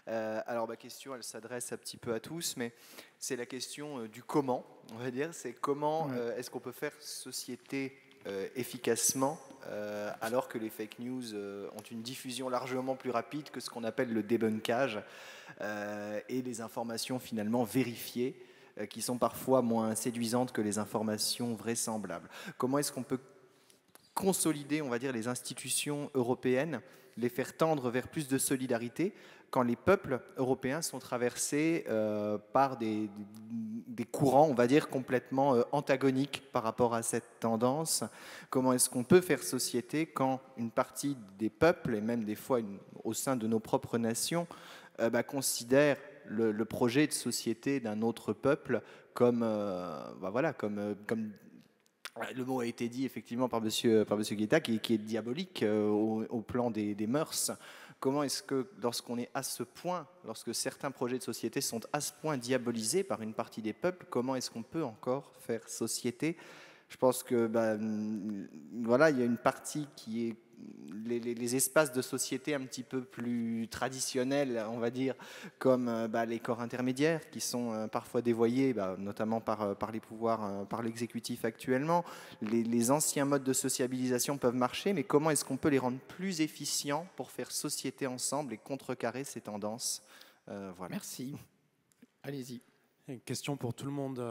Alors ma question, elle s'adresse un petit peu à tous, mais c'est la question du comment, on va dire. C'est comment est-ce qu'on peut faire société efficacement alors que les fake news ont une diffusion largement plus rapide que ce qu'on appelle le débunkage et les informations finalement vérifiées qui sont parfois moins séduisantes que les informations vraisemblables. Comment est-ce qu'on peut consolider, on va dire, les institutions européennes, les faire tendre vers plus de solidarité quand les peuples européens sont traversés par des courants, on va dire, complètement antagoniques par rapport à cette tendance? Comment est-ce qu'on peut faire société quand une partie des peuples, et même des fois au sein de nos propres nations, considèrent le projet de société d'un autre peuple comme, comme le mot a été dit effectivement par monsieur Guetta, qui est diabolique au plan des mœurs. Comment est-ce que, lorsqu'on est à ce point, lorsque certains projets de société sont à ce point diabolisés par une partie des peuples, comment est-ce qu'on peut encore faire société? Je pense que voilà, il y a une partie qui est les espaces de société un petit peu plus traditionnels, on va dire, comme les corps intermédiaires qui sont parfois dévoyés, notamment par les pouvoirs, par l'exécutif actuellement. Les anciens modes de sociabilisation peuvent marcher, mais comment est-ce qu'on peut les rendre plus efficients pour faire société ensemble et contrecarrer ces tendances? Voilà. Merci. Allez-y. Une question pour tout le monde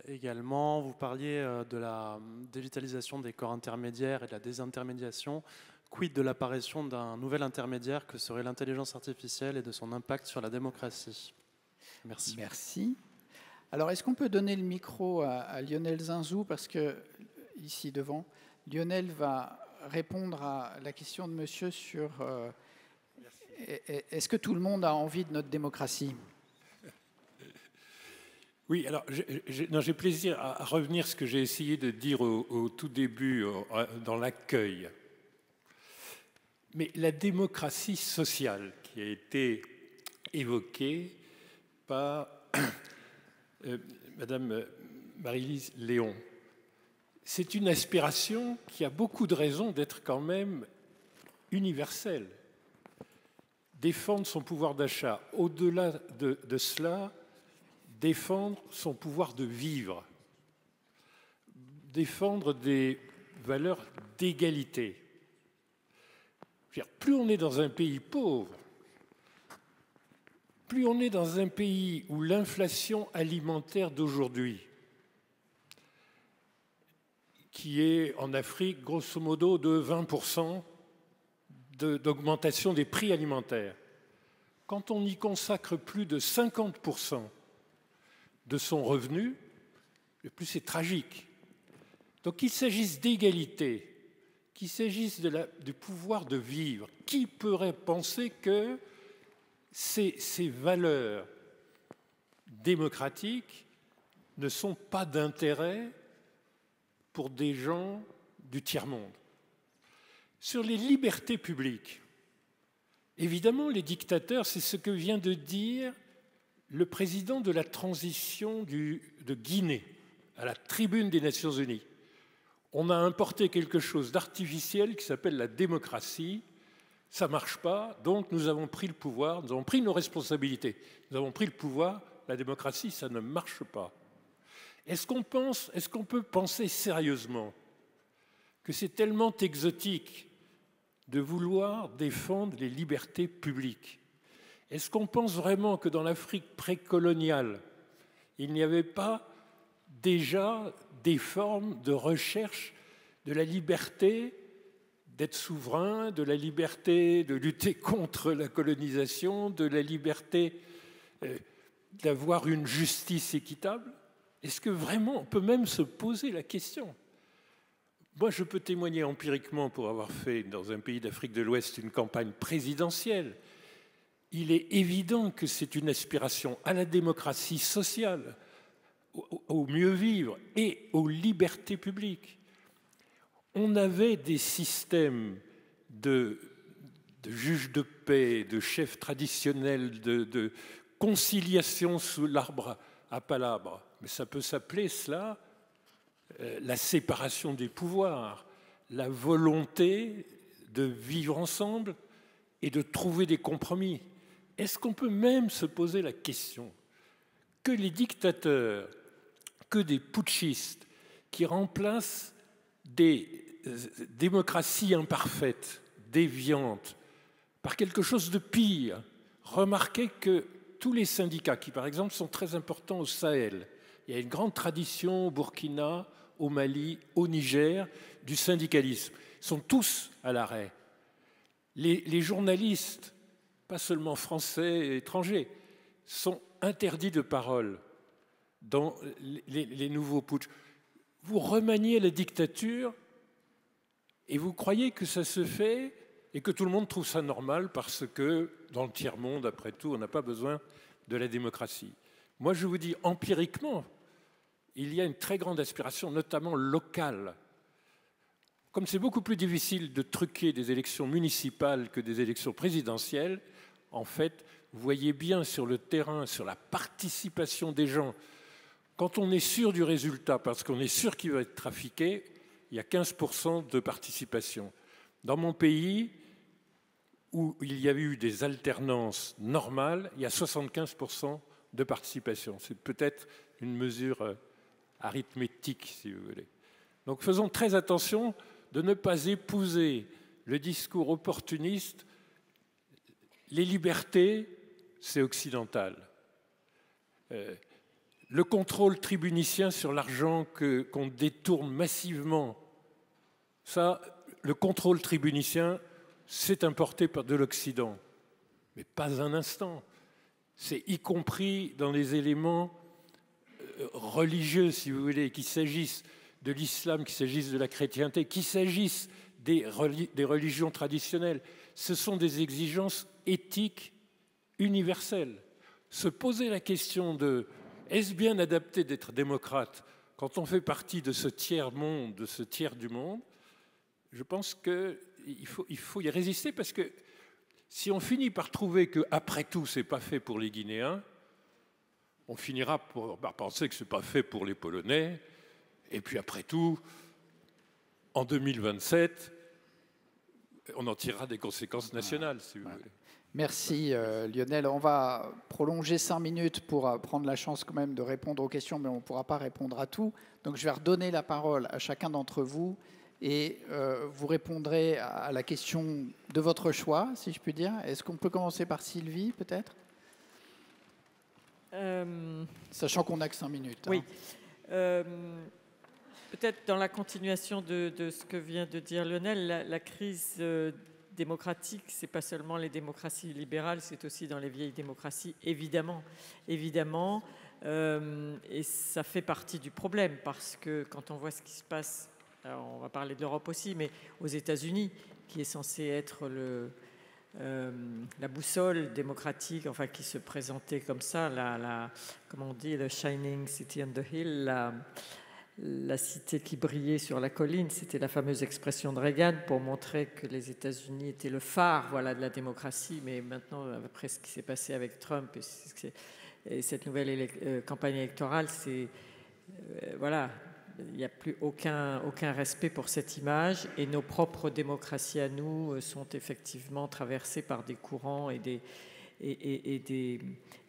également. Vous parliez de la dévitalisation des corps intermédiaires et de la désintermédiation. Quid de l'apparition d'un nouvel intermédiaire que serait l'intelligence artificielle et de son impact sur la démocratie? Merci. Merci. Alors, est-ce qu'on peut donner le micro à Lionel Zinzou? Parce que, ici devant, Lionel va répondre à la question de monsieur sur est-ce que tout le monde a envie de notre démocratie? Oui, alors j'ai plaisir à revenir à ce que j'ai essayé de dire au tout début, dans l'accueil. Mais la démocratie sociale qui a été évoquée par Madame Marie-Lise Léon, c'est une aspiration qui a beaucoup de raisons d'être quand même universelle. Défendre son pouvoir d'achat, au-delà de cela, défendre son pouvoir de vivre, défendre des valeurs d'égalité. Plus on est dans un pays pauvre, plus on est dans un pays où l'inflation alimentaire d'aujourd'hui qui est en Afrique grosso modo de 20% d'augmentation des prix alimentaires. Quand on y consacre plus de 50% de son revenu, le plus c'est tragique. Donc qu'il s'agisse d'égalité, qu'il s'agisse du pouvoir de vivre, qui pourrait penser que ces valeurs démocratiques ne sont pas d'intérêt pour des gens du tiers-monde? Sur les libertés publiques, évidemment, les dictateurs, c'est ce que vient de dire le président de la transition de Guinée à la tribune des Nations Unies. On a importé quelque chose d'artificiel qui s'appelle la démocratie. Ça ne marche pas, donc nous avons pris le pouvoir, nous avons pris nos responsabilités. Nous avons pris le pouvoir, la démocratie, ça ne marche pas. Est-ce qu'on peut penser sérieusement que c'est tellement exotique de vouloir défendre les libertés publiques? Est-ce qu'on pense vraiment que dans l'Afrique précoloniale, il n'y avait pas déjà des formes de recherche de la liberté d'être souverain, de la liberté de lutter contre la colonisation, de la liberté d'avoir une justice équitable? Est-ce que vraiment on peut même se poser la question? Moi, je peux témoigner empiriquement pour avoir fait dans un pays d'Afrique de l'Ouest une campagne présidentielle. Il est évident que c'est une aspiration à la démocratie sociale, au mieux vivre et aux libertés publiques. On avait des systèmes de juges de paix, de chefs traditionnels, de conciliation sous l'arbre à palabres. Mais ça peut s'appeler cela la séparation des pouvoirs, la volonté de vivre ensemble et de trouver des compromis. Est-ce qu'on peut même se poser la question que les dictateurs, que des putschistes qui remplacent des démocraties imparfaites, déviantes, par quelque chose de pire? Remarquez que tous les syndicats, qui par exemple sont très importants au Sahel, il y a une grande tradition au Burkina, au Mali, au Niger, du syndicalisme, sont tous à l'arrêt. Les journalistes, pas seulement français et étrangers, sont interdits de parole dans les nouveaux putschs. Vous remaniez la dictature et vous croyez que ça se fait et que tout le monde trouve ça normal parce que dans le tiers-monde, après tout, on n'a pas besoin de la démocratie. Moi, je vous dis empiriquement, il y a une très grande aspiration, notamment locale. Comme c'est beaucoup plus difficile de truquer des élections municipales que des élections présidentielles, en fait, vous voyez bien sur le terrain, sur la participation des gens, quand on est sûr du résultat, parce qu'on est sûr qu'il va être trafiqué, il y a 15% de participation. Dans mon pays, où il y a eu des alternances normales, il y a 75% de participation. C'est peut-être une mesure arithmétique, si vous voulez. Donc faisons très attention de ne pas épouser le discours opportuniste. Les libertés, c'est occidental. Le contrôle tribunicien sur l'argent qu'on détourne massivement, ça, le contrôle tribunicien, c'est importé de l'Occident. Mais pas un instant. C'est y compris dans les éléments religieux, si vous voulez, qu'il s'agisse de l'islam, qu'il s'agisse de la chrétienté, qu'il s'agisse des religions traditionnelles. Ce sont des exigences éthiques universelles. Se poser la question de est-ce bien adapté d'être démocrate quand on fait partie de ce tiers-monde, de ce tiers du monde, je pense qu'il faut y résister parce que si on finit par trouver qu'après tout, ce n'est pas fait pour les Guinéens, on finira par penser que ce n'est pas fait pour les Polonais. Et puis après tout, en 2027, on en tirera des conséquences nationales, si vous voulez. Merci Lionel. On va prolonger 5 minutes pour prendre la chance quand même de répondre aux questions, mais on ne pourra pas répondre à tout. Donc je vais redonner la parole à chacun d'entre vous et vous répondrez à la question de votre choix, si je puis dire. Est-ce qu'on peut commencer par Sylvie, peut-être Sachant qu'on n'a que 5 minutes. Oui. peut-être dans la continuation de ce que vient de dire Lionel, la crise démocratique, c'est pas seulement les démocraties libérales, c'est aussi dans les vieilles démocraties, évidemment. Et ça fait partie du problème, parce que quand on voit ce qui se passe, alors on va parler de l'Europe aussi, mais aux États-Unis, qui est censé être la boussole démocratique, enfin qui se présentait comme ça, comment on dit, the shining city on the hill, la cité qui brillait sur la colline, c'était la fameuse expression de Reagan pour montrer que les États-Unis étaient le phare, voilà, de la démocratie. Mais maintenant, après ce qui s'est passé avec Trump et cette nouvelle campagne électorale, voilà, il n'y a plus aucun respect pour cette image, et nos propres démocraties à nous sont effectivement traversées par des courants et des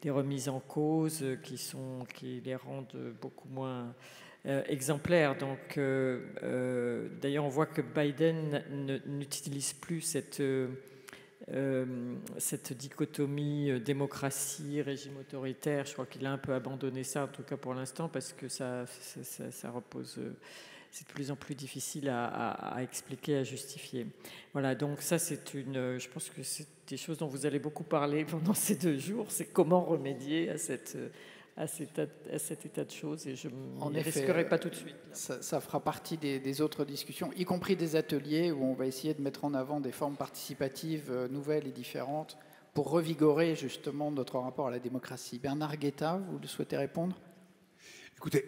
remises en cause qui les rendent beaucoup moins exemplaires. Donc, d'ailleurs, on voit que Biden n'utilise plus cette dichotomie démocratie, régime autoritaire. Je crois qu'il a un peu abandonné ça, en tout cas pour l'instant, parce que ça repose... c'est de plus en plus difficile à expliquer, à justifier. Voilà, donc ça, je pense que c'est des choses dont vous allez beaucoup parler pendant ces 2 jours, c'est comment remédier à cet état de choses, et je ne risquerai pas tout de suite. Ça fera partie des autres discussions, y compris des ateliers où on va essayer de mettre en avant des formes participatives nouvelles et différentes pour revigorer justement notre rapport à la démocratie. Bernard Guetta, vous souhaitez répondre ? Écoutez,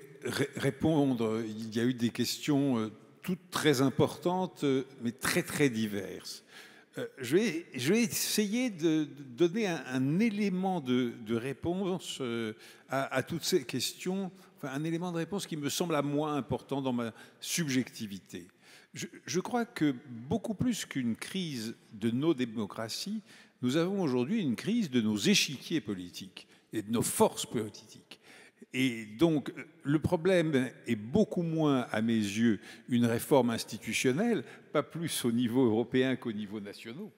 répondre, il y a eu des questions toutes très importantes, mais très très diverses. Je vais essayer de donner un élément de réponse à toutes ces questions, enfin un élément de réponse qui me semble la moins important dans ma subjectivité. Je crois que beaucoup plus qu'une crise de nos démocraties, nous avons aujourd'hui une crise de nos échiquiers politiques et de nos forces politiques. Et donc, le problème est beaucoup moins, à mes yeux, une réforme institutionnelle, pas plus au niveau européen qu'au niveau national,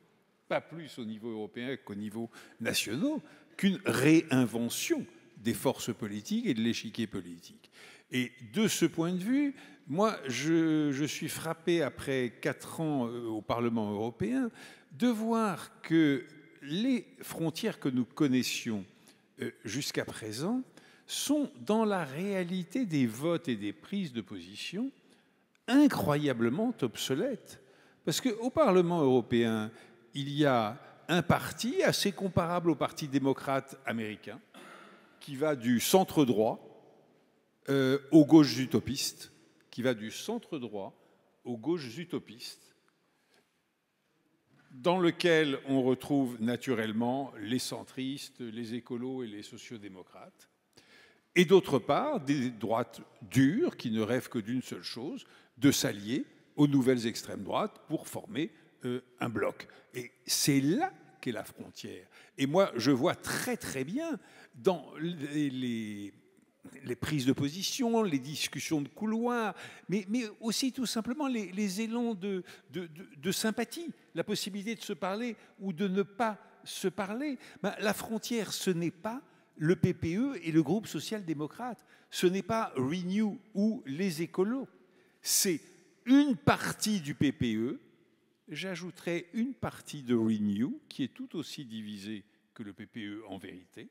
qu'une réinvention des forces politiques et de l'échiquier politique. Et de ce point de vue, moi, je suis frappé, après 4 ans au Parlement européen, de voir que les frontières que nous connaissions jusqu'à présent sont dans la réalité des votes et des prises de position incroyablement obsolètes. Parce qu'au Parlement européen, il y a un parti assez comparable au Parti démocrate américain, qui va du centre-droit aux gauches utopistes, dans lequel on retrouve naturellement les centristes, les écolos et les sociodémocrates. Et d'autre part, des droites dures qui ne rêvent que d'une seule chose, de s'allier aux nouvelles extrêmes droites pour former un bloc. Et c'est là qu'est la frontière. Et moi, je vois très très bien dans les prises de position, les discussions de couloir, mais aussi tout simplement les élans de sympathie, la possibilité de se parler ou de ne pas se parler. La frontière, ce n'est pas le PPE et le groupe social-démocrate. Ce n'est pas Renew ou les écolos. C'est une partie du PPE, j'ajouterais une partie de Renew, qui est tout aussi divisée que le PPE en vérité,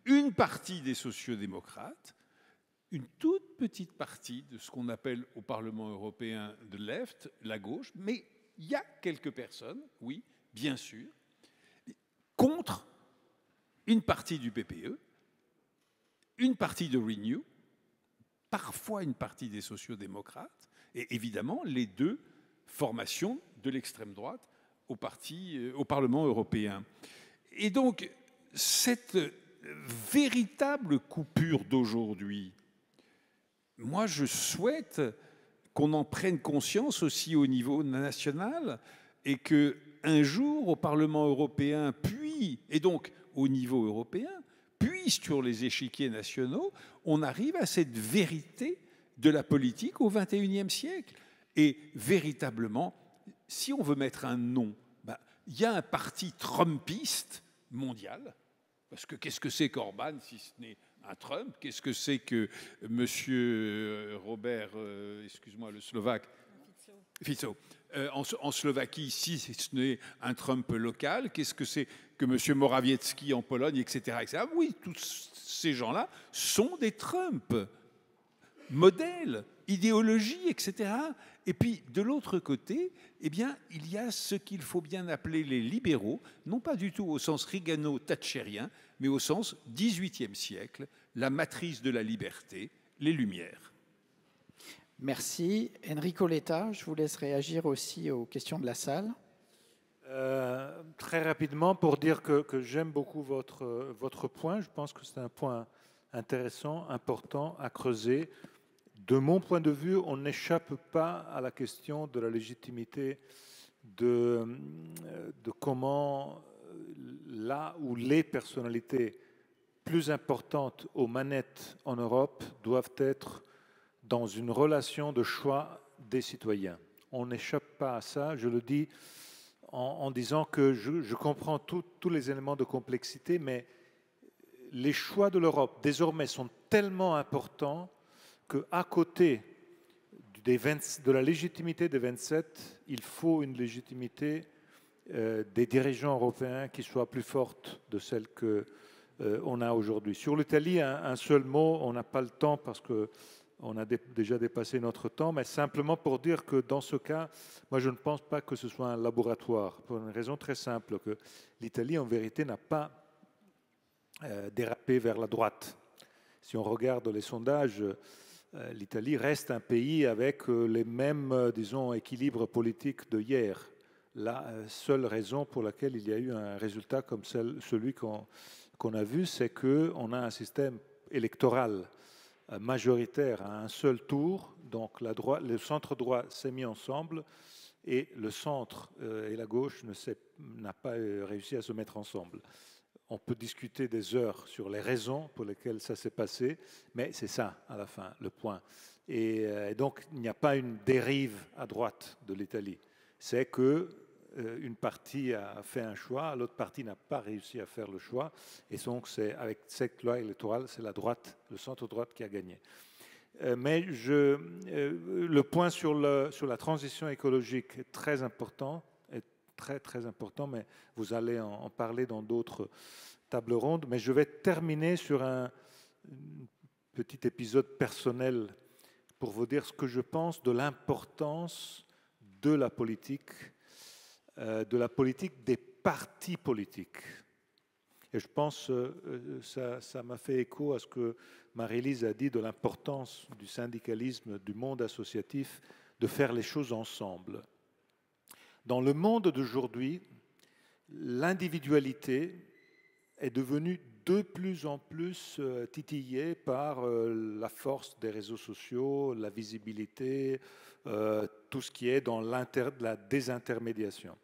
une partie des sociodémocrates, une toute petite partie de ce qu'on appelle au Parlement européen de left, la gauche, mais il y a quelques personnes, oui, bien sûr, contre une partie du PPE, une partie de Renew, parfois une partie des sociodémocrates, et évidemment les 2 formations de l'extrême droite au Parlement européen. Et donc, cette véritable coupure d'aujourd'hui, moi je souhaite qu'on en prenne conscience aussi au niveau national, et qu'un jour au Parlement européen, puis, et donc au niveau européen, puis sur les échiquiers nationaux, on arrive à cette vérité de la politique au XXIe siècle. Et véritablement, si on veut mettre un nom, il y a un parti trumpiste mondial Parce que qu'est-ce que c'est qu'Orban si ce n'est un Trump? Qu'est-ce que c'est que M. Robert, excuse-moi, le Slovaque, Fico, en Slovaquie, si ce n'est un Trump local? Qu'est-ce que c'est que M. Morawiecki en Pologne, etc., etc. Oui, tous ces gens-là sont des Trump, modèles, idéologie, etc. Et puis, de l'autre côté, eh bien, il y a ce qu'il faut bien appeler les libéraux, non pas du tout au sens Reagano-Thatcherien, mais au sens XVIIIe siècle, la matrice de la liberté, les Lumières. Merci. Enrico Letta, je vous laisse réagir aussi aux questions de la salle. Très rapidement, pour dire que j'aime beaucoup votre point. Je pense que c'est un point intéressant, important à creuser. De mon point de vue, on n'échappe pas à la question de la légitimité de comment là où les personnalités plus importantes aux manettes en Europe doivent être dans une relation de choix des citoyens. On n'échappe pas à ça, je le dis en disant que je comprends tous les éléments de complexité, mais les choix de l'Europe désormais sont tellement importants qu'à côté de la légitimité des 27, il faut une légitimité des dirigeants européens qui soit plus forte de celle qu'on a aujourd'hui. Sur l'Italie, un seul mot, on n'a pas le temps parce qu'on a déjà dépassé notre temps, mais simplement pour dire que dans ce cas, moi je ne pense pas que ce soit un laboratoire, pour une raison très simple, que l'Italie en vérité n'a pas dérapé vers la droite. Si on regarde les sondages, l'Italie reste un pays avec les mêmes, disons, équilibres politiques de hier. La seule raison pour laquelle il y a eu un résultat comme celui qu'on a vu, c'est qu'on a un système électoral majoritaire à un seul tour. Donc le centre-droit s'est mis ensemble et le centre et la gauche n'a pas réussi à se mettre ensemble. On peut discuter des heures sur les raisons pour lesquelles ça s'est passé, mais c'est ça, à la fin, le point. Et donc, il n'y a pas une dérive à droite de l'Italie. C'est qu'une partie a fait un choix, l'autre partie n'a pas réussi à faire le choix. Et donc, avec cette loi électorale, c'est la droite, le centre-droite qui a gagné. Mais le point sur la transition écologique est très important. Très important, mais vous allez en parler dans d'autres tables rondes. Mais je vais terminer sur un petit épisode personnel pour vous dire ce que je pense de l'importance de la politique des partis politiques. Et je pense ça m'a fait écho à ce que Marie-Lise a dit de l'importance du syndicalisme, du monde associatif, de faire les choses ensemble. Dans le monde d'aujourd'hui, l'individualité est devenue de plus en plus titillée par la force des réseaux sociaux, la visibilité, tout ce qui est dans la désintermédiation.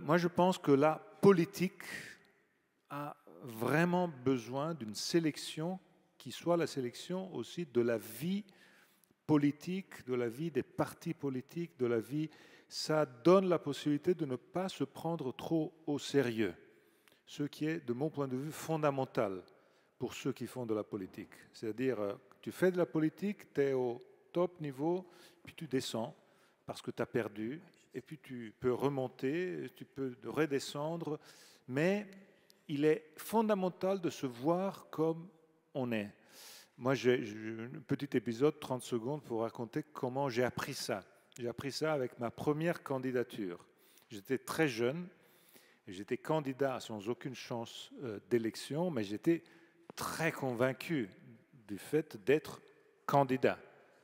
Moi, je pense que la politique a vraiment besoin d'une sélection qui soit la sélection aussi de la vie politique, de la vie des partis politiques, de la vie. Ça donne la possibilité de ne pas se prendre trop au sérieux, ce qui est, de mon point de vue, fondamental pour ceux qui font de la politique. C'est-à-dire, tu fais de la politique, tu es au top niveau, puis tu descends parce que tu as perdu, et puis tu peux remonter, tu peux redescendre, mais il est fondamental de se voir comme on est. Moi, j'ai un petit épisode, 30 secondes, pour raconter comment j'ai appris ça. J'ai appris ça avec ma première candidature. J'étais très jeune, j'étais candidat sans aucune chance d'élection, mais j'étais très convaincu du fait d'être candidat.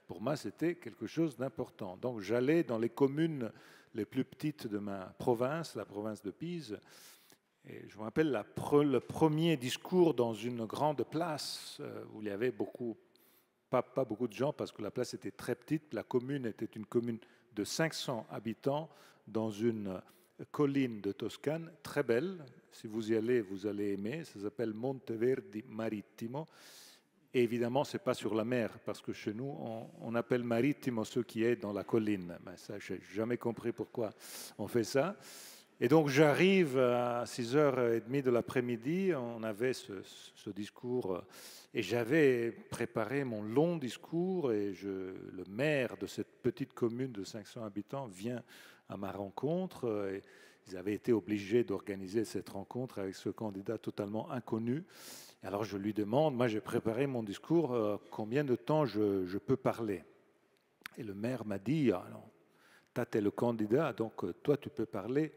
Pour moi, c'était quelque chose d'important. Donc j'allais dans les communes les plus petites de ma province, la province de Pise, et je me rappelle le premier discours dans une grande place où il y avait pas beaucoup de gens parce que la place était très petite. La commune était une commune de 500 habitants dans une colline de Toscane, très belle. Si vous y allez, vous allez aimer. Ça s'appelle Monteverdi Marittimo. Et évidemment, ce n'est pas sur la mer, parce que chez nous, on appelle Marittimo ce qui est dans la colline. Ben ça, je n'ai jamais compris pourquoi on fait ça. Et donc j'arrive à 6h30 de l'après-midi, on avait ce discours, et j'avais préparé mon long discours, et le maire de cette petite commune de 500 habitants vient à ma rencontre, et ils avaient été obligés d'organiser cette rencontre avec ce candidat totalement inconnu. Et alors je lui demande, moi j'ai préparé mon discours, combien de temps je peux parler? Et le maire m'a dit, ah non, toi tu es le candidat, donc toi tu peux parler,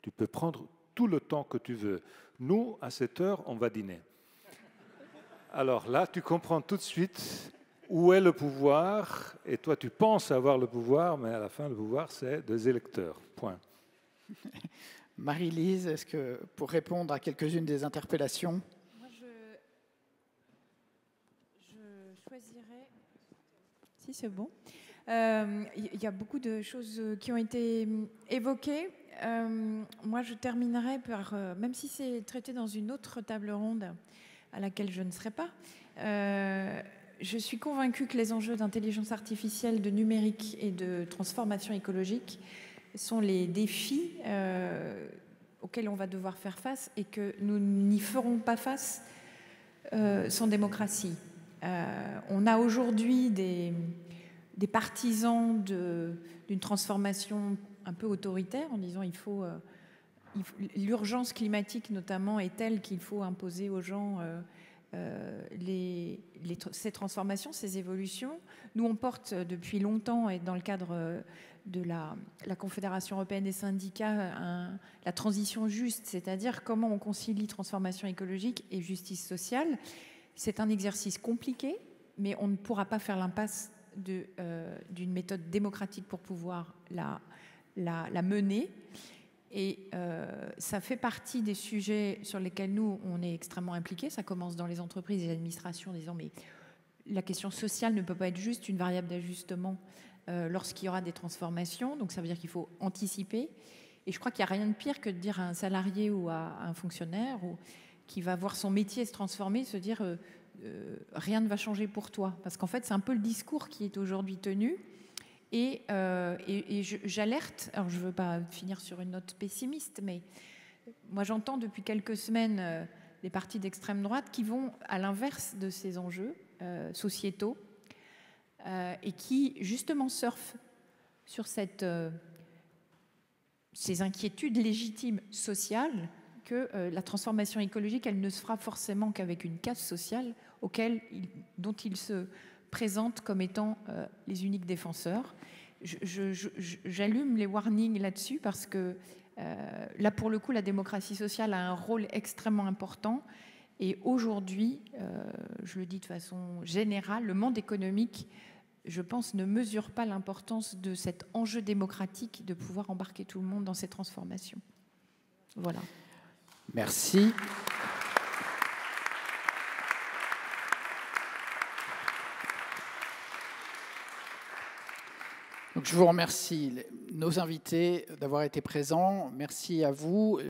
tu peux prendre tout le temps que tu veux. Nous, à 7h, on va dîner. Alors là, tu comprends tout de suite où est le pouvoir, et toi tu penses avoir le pouvoir, mais à la fin le pouvoir c'est des électeurs, point. Marie-Lise, est-ce que pour répondre à quelques-unes des interpellations? Moi, je choisirais... Si, c'est bon. Il y a beaucoup de choses qui ont été évoquées. Moi, je terminerai par, même si c'est traité dans une autre table ronde à laquelle je ne serai pas, je suis convaincue que les enjeux d'intelligence artificielle, de numérique et de transformation écologique sont les défis auxquels on va devoir faire face et que nous n'y ferons pas face sans démocratie. On a aujourd'hui des partisans d'une transformation un peu autoritaire en disant l'urgence climatique notamment est telle qu'il faut imposer aux gens ces transformations, ces évolutions. Nous, on porte depuis longtemps, et dans le cadre de la Confédération européenne des syndicats, la transition juste, c'est-à-dire comment on concilie transformation écologique et justice sociale. C'est un exercice compliqué, mais on ne pourra pas faire l'impasse d'une méthode démocratique pour pouvoir la mener. Et ça fait partie des sujets sur lesquels nous, on est extrêmement impliqués. Ça commence dans les entreprises et les administrations en disant mais la question sociale ne peut pas être juste une variable d'ajustement lorsqu'il y aura des transformations. Donc ça veut dire qu'il faut anticiper. Et je crois qu'il n'y a rien de pire que de dire à un salarié ou à un fonctionnaire qui va voir son métier se transformer, se dire rien ne va changer pour toi. Parce qu'en fait, c'est un peu le discours qui est aujourd'hui tenu. Et j'alerte, alors je ne veux pas finir sur une note pessimiste, mais moi j'entends depuis quelques semaines des partis d'extrême droite qui vont à l'inverse de ces enjeux sociétaux et qui justement surfent sur ces inquiétudes légitimes sociales que la transformation écologique, elle ne se fera forcément qu'avec une caste sociale dont ils se présentent comme étant les uniques défenseurs. J'allume les warnings là-dessus parce que là, pour le coup, la démocratie sociale a un rôle extrêmement important. Et aujourd'hui, je le dis de façon générale, le monde économique, je pense, ne mesure pas l'importance de cet enjeu démocratique de pouvoir embarquer tout le monde dans ces transformations. Voilà. Merci. Donc, je vous remercie, nos invités, d'avoir été présents. Merci à vous.